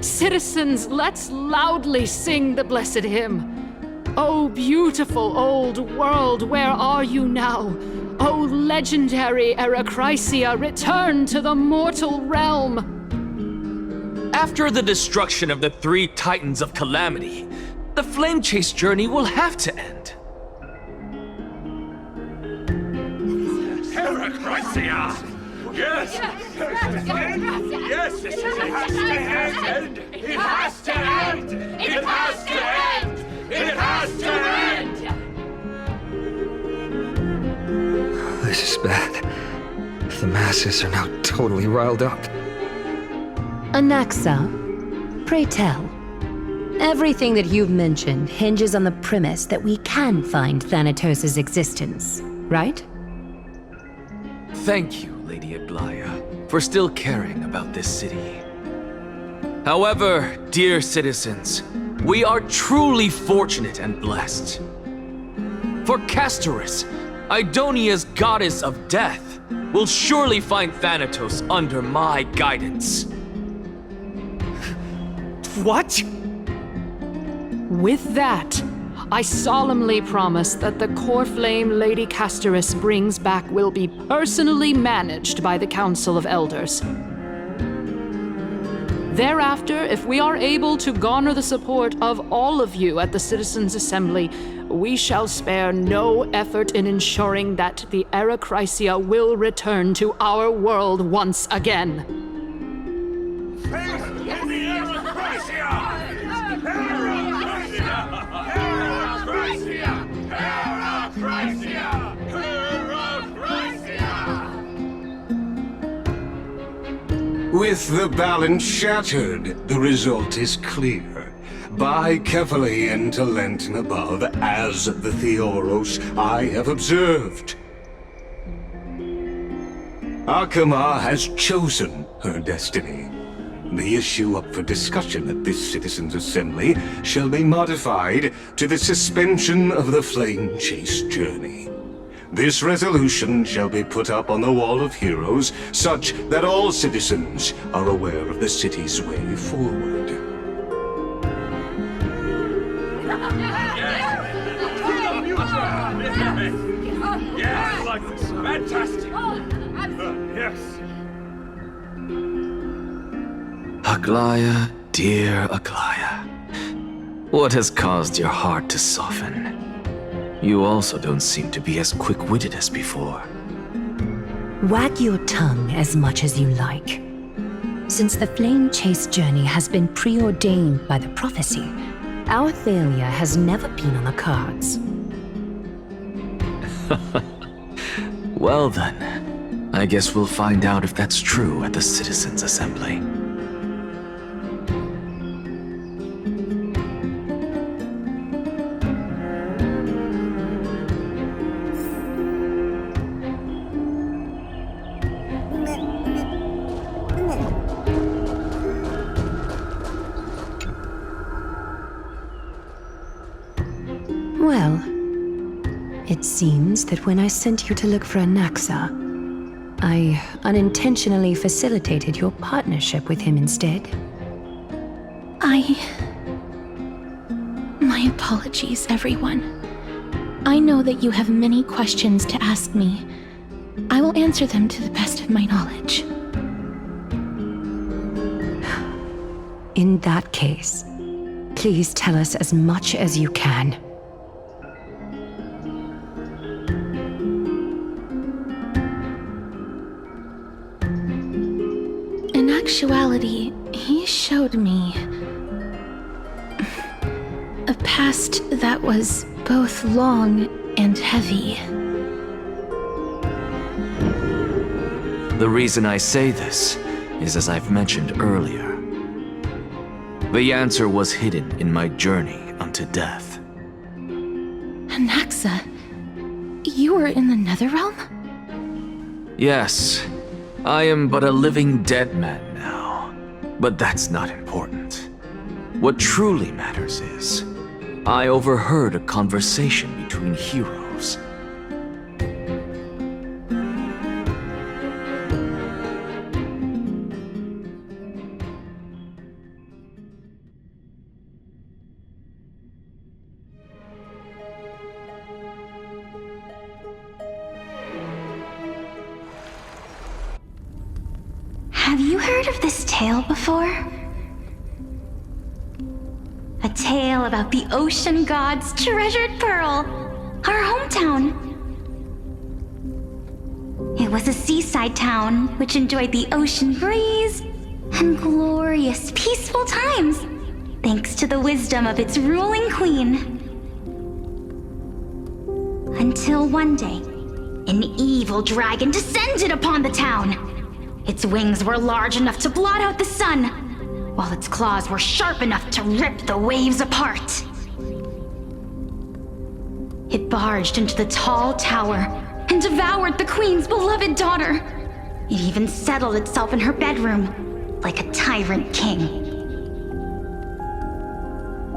Citizens, let's loudly sing the blessed hymn. Oh, beautiful old world, where are you now? Oh, legendary Erechrysia, return to the mortal realm! After the destruction of the 3 Titans of Calamity, the Flame Chase journey will have to end. Erechrysia! Yes! Yes! It has to end! It has to end! It has to end! It has to end! This is bad. The masses are now totally riled up. Anaxa, pray tell. Everything that you've mentioned hinges on the premise that we can find Thanatos' existence, right? Thank you, Lady Aglaya, for still caring about this city. However, dear citizens, we are truly fortunate and blessed. For Castorus, Idonia's goddess of death, will surely find Thanatos under my guidance. What? With that, I solemnly promise that the core flame Lady Castorus brings back will be personally managed by the Council of Elders. Thereafter, if we are able to garner the support of all of you at the Citizens' Assembly, we shall spare no effort in ensuring that the Erechrysia will return to our world once again. With the balance shattered, the result is clear. By Kefali and Talent and above, as the Theoros I have observed. Akama has chosen her destiny. The issue up for discussion at this Citizens' Assembly shall be modified to the suspension of the Flame Chase journey. This resolution shall be put up on the Wall of Heroes, such that all citizens are aware of the city's way forward. Yes, I like this. Fantastic. Yes. Aglaya, dear Aglaya, what has caused your heart to soften? You also don't seem to be as quick-witted as before. Wag your tongue as much as you like. Since the Flame Chase journey has been preordained by the prophecy, our failure has never been on the cards. Well then, I guess we'll find out if that's true at the Citizens' Assembly. Well, it seems that when I sent you to look for Anaxa, I unintentionally facilitated your partnership with him instead. My apologies, everyone. I know that you have many questions to ask me. I will answer them to the best of my knowledge. In that case, please tell us as much as you can. In actuality, he showed me a past that was both long and heavy. The reason I say this is as I've mentioned earlier. The answer was hidden in my journey unto death. Anaxa, you were in the Netherrealm? Yes, I am but a living dead man now. But that's not important. What truly matters is, I overheard a conversation between heroes. Have you heard of this tale before? A tale about the ocean god's treasured pearl, our hometown. It was a seaside town which enjoyed the ocean breeze and glorious, peaceful times, thanks to the wisdom of its ruling queen. Until one day, an evil dragon descended upon the town. Its wings were large enough to blot out the sun, while its claws were sharp enough to rip the waves apart. It barged into the tall tower and devoured the queen's beloved daughter. It even settled itself in her bedroom, like a tyrant king.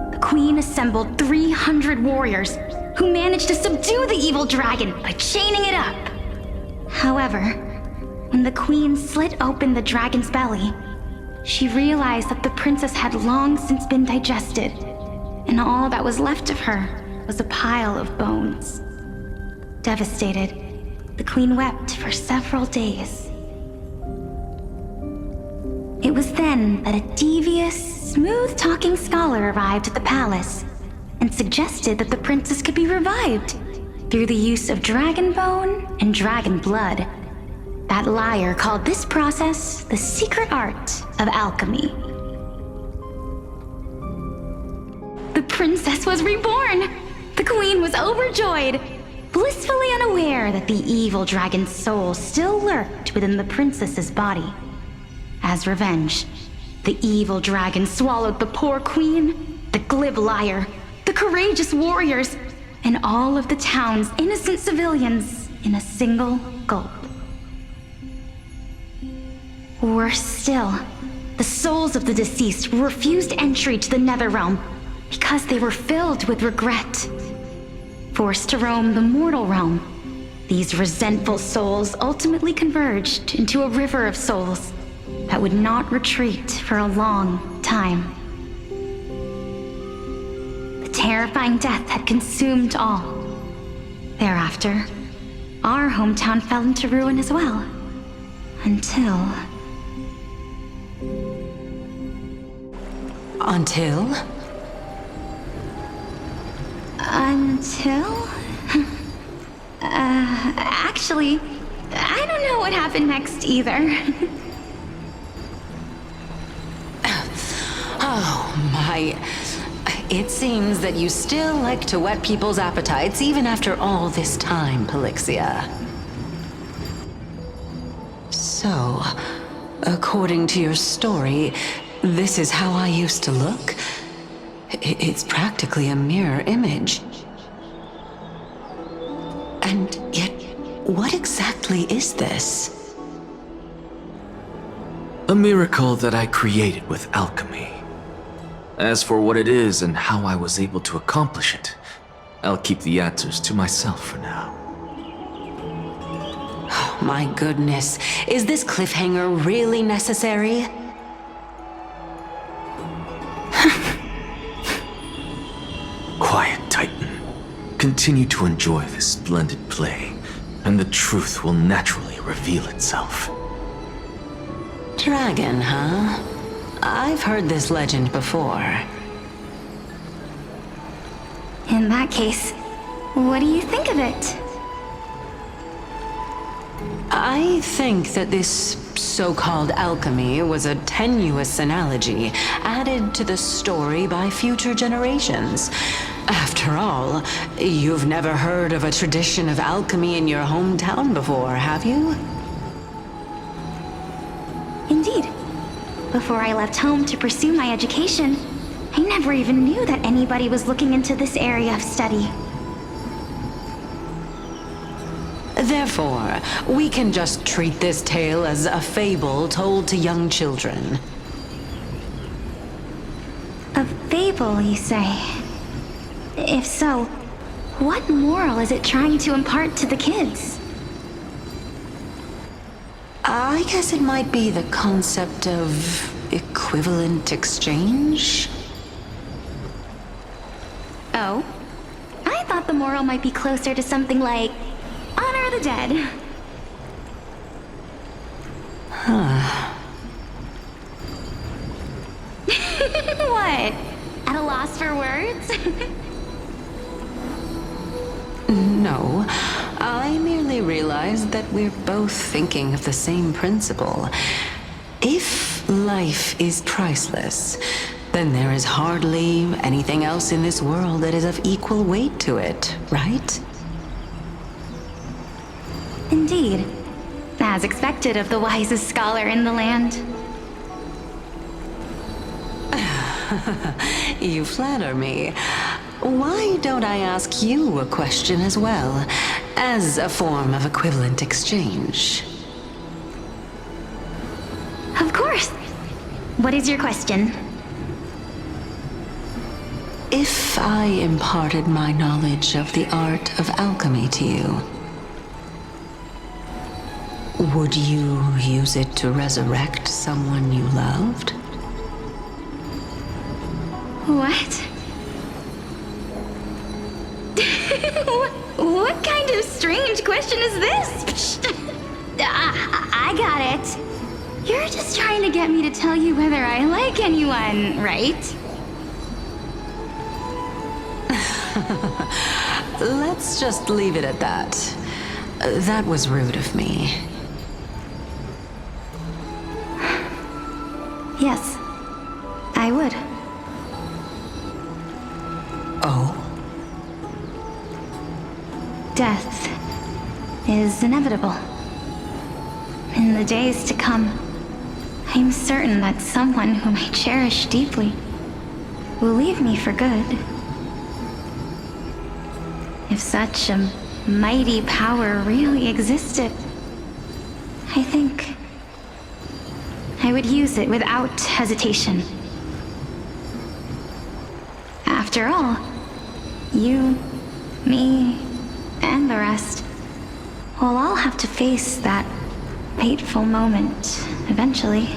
The queen assembled 300 warriors who managed to subdue the evil dragon by chaining it up. However, when the queen slit open the dragon's belly, she realized that the princess had long since been digested, and all that was left of her was a pile of bones. Devastated, the queen wept for several days. It was then that a devious, smooth-talking scholar arrived at the palace and suggested that the princess could be revived through the use of dragon bone and dragon blood. That liar called this process the secret art of alchemy. The princess was reborn! The queen was overjoyed, blissfully unaware that the evil dragon's soul still lurked within the princess's body. As revenge, the evil dragon swallowed the poor queen, the glib liar, the courageous warriors, and all of the town's innocent civilians in a single gulp. Worse still, the souls of the deceased refused entry to the Netherrealm because they were filled with regret. Forced to roam the mortal realm, these resentful souls ultimately converged into a river of souls that would not retreat for a long time. The terrifying death had consumed all. Thereafter, our hometown fell into ruin as well. Until... Actually, I don't know what happened next either. Oh my. It seems that you still like to whet people's appetites even after all this time, Pelixia. So, according to your story, this is how I used to look? It's practically a mirror image. And yet, what exactly is this? A miracle that I created with alchemy. As for what it is and how I was able to accomplish it, I'll keep the answers to myself for now. Oh, my goodness. Is this cliffhanger really necessary? Quiet, Titan. Continue to enjoy this splendid play, and the truth will naturally reveal itself. Dragon, huh? I've heard this legend before. In that case, what do you think of it? I think that this so-called alchemy was a tenuous analogy added to the story by future generations. After all, you've never heard of a tradition of alchemy in your hometown before, have you? Indeed. Before I left home to pursue my education, I never even knew that anybody was looking into this area of study. Therefore, we can just treat this tale as a fable told to young children. A fable, you say? If so, what moral is it trying to impart to the kids? I guess it might be the concept of equivalent exchange? Oh? I thought the moral might be closer to something like honor the dead. Huh. What? At a loss for words? No, I merely realized that we're both thinking of the same principle. If life is priceless, then there is hardly anything else in this world that is of equal weight to it, right? Indeed. As expected of the wisest scholar in the land. You flatter me. Why don't I ask you a question as well, as a form of equivalent exchange? Of course. What is your question? If I imparted my knowledge of the art of alchemy to you, would you use it to resurrect someone you loved? What? What kind of strange question is this? I got it. You're just trying to get me to tell you whether I like anyone, right? Let's just leave it at that. That was rude of me. Yes, I would. Oh? Death is inevitable. In the days to come, I'm certain that someone whom I cherish deeply will leave me for good. If such a mighty power really existed, I think I would use it without hesitation. After all, you, me, and the rest will all have to face that fateful moment eventually.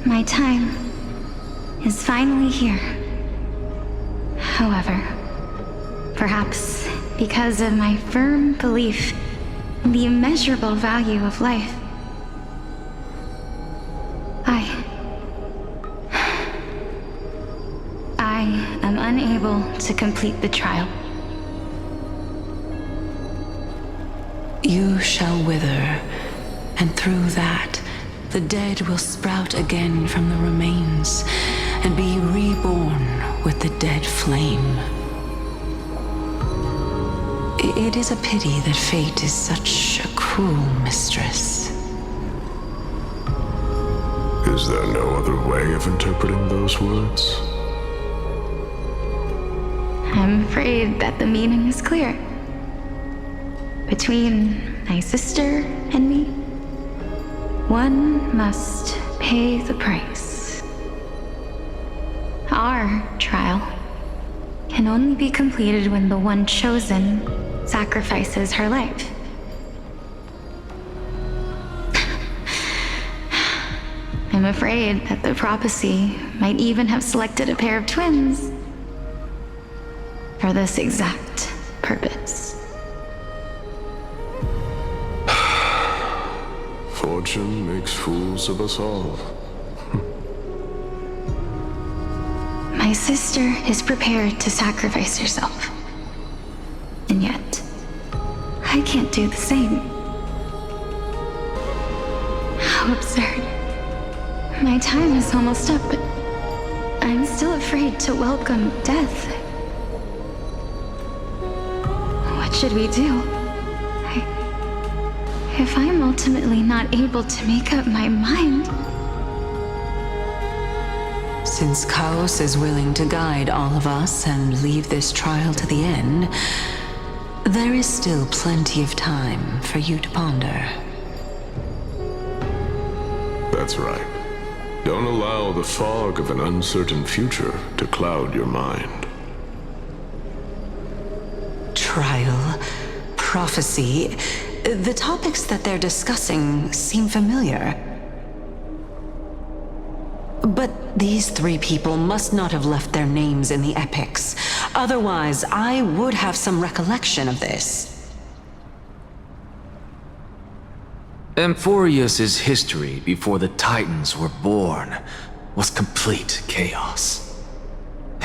My time is finally here. However, perhaps because of my firm belief in the immeasurable value of life, I am unable to complete the trial. You shall wither, and through that, the dead will sprout again from the remains and be reborn with the dead flame. It is a pity that fate is such a cruel mistress. Is there no other way of interpreting those words? I'm afraid that the meaning is clear. Between my sister and me, one must pay the price. Our trial can only be completed when the one chosen sacrifices her life. I'm afraid that the prophecy might even have selected a pair of twins for this exact purpose. Fortune makes fools of us all. My sister is prepared to sacrifice herself. And yet, I can't do the same. How absurd. My time is almost up, but I'm still afraid to welcome death. What should we do? If I'm ultimately not able to make up my mind... Since Chaos is willing to guide all of us and leave this trial to the end, there is still plenty of time for you to ponder. That's right. Don't allow the fog of an uncertain future to cloud your mind. Trial, prophecy, the topics that they're discussing seem familiar. But these three people must not have left their names in the epics. Otherwise, I would have some recollection of this. Amphorius' history before the Titans were born was complete chaos.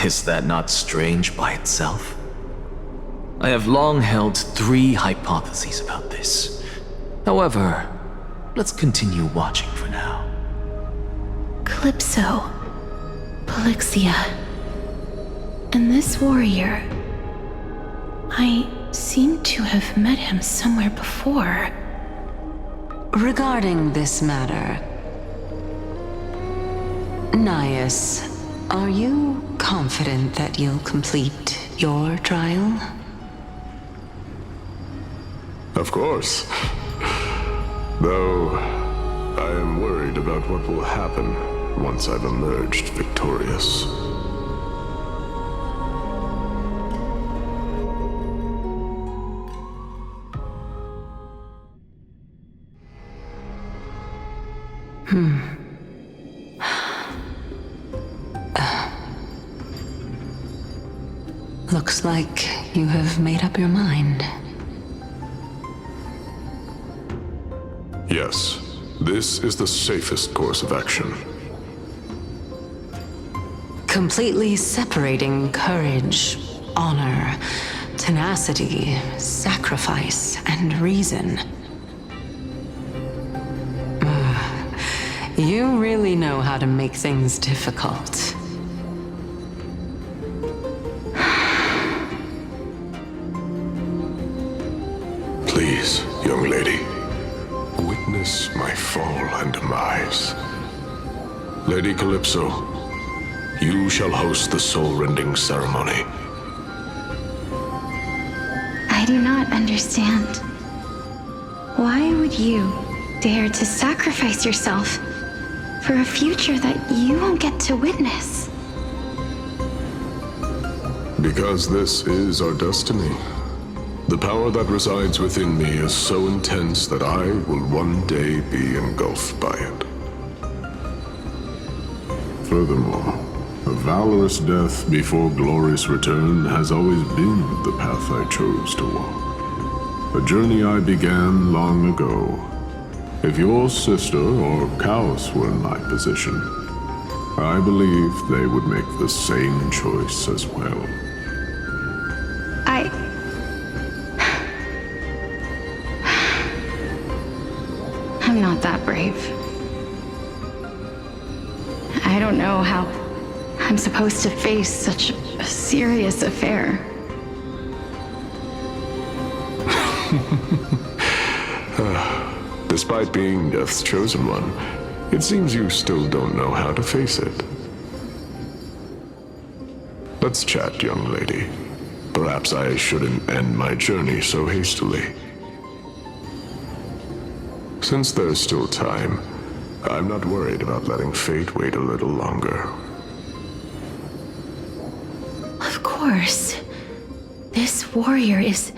Is that not strange by itself? I have long held 3 hypotheses about this. However, let's continue watching for now. Calypso, Polixia, and this warrior. I seem to have met him somewhere before. Regarding this matter, Nias, are you confident that you'll complete your trial? Of course. Though, I am worried about what will happen once I've emerged victorious. Looks like you have made up your mind. Yes, this is the safest course of action. Completely separating courage, honor, tenacity, sacrifice, and reason. You really know how to make things difficult. Please, young lady, witness my fall and demise. Lady Calypso, you shall host the soul-rending ceremony. I do not understand. Why would you dare to sacrifice yourself for a future that you won't get to witness? Because this is our destiny. The power that resides within me is so intense that I will one day be engulfed by it. Furthermore, a valorous death before glorious return has always been the path I chose to walk. A journey I began long ago. If your sister or Chaos were in my position, I believe they would make the same choice as well. I'm not that brave. I don't know how I'm supposed to face such a serious affair. Despite being Death's chosen one, it seems you still don't know how to face it. Let's chat, young lady. Perhaps I shouldn't end my journey so hastily. Since there's still time, I'm not worried about letting fate wait a little longer. Of course. This warrior is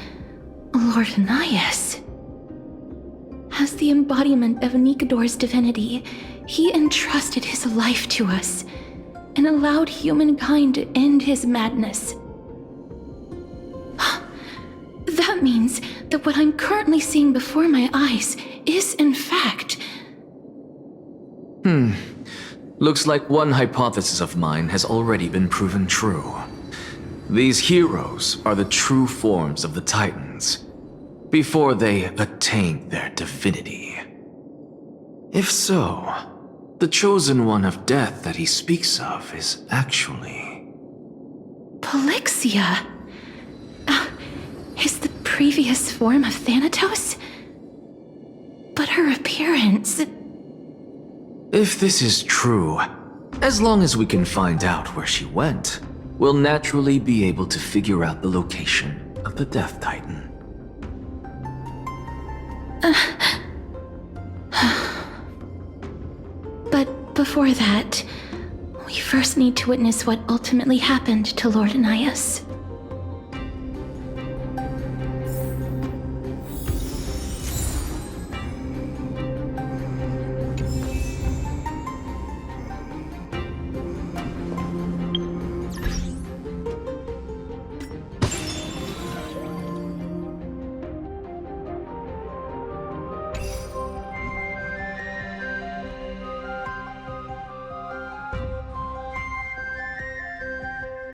Lord Anias. As the embodiment of Nikador's divinity, he entrusted his life to us and allowed humankind to end his madness. That means that what I'm currently seeing before my eyes is, in fact... Looks like one hypothesis of mine has already been proven true. These heroes are the true forms of the Titans, before they attained their divinity. If so, the chosen one of death that he speaks of is actually... Polixia? Is the previous form of Thanatos? But her appearance... If this is true, as long as we can find out where she went, we'll naturally be able to figure out the location of the Death Titan. But before that, we first need to witness what ultimately happened to Lord Anias.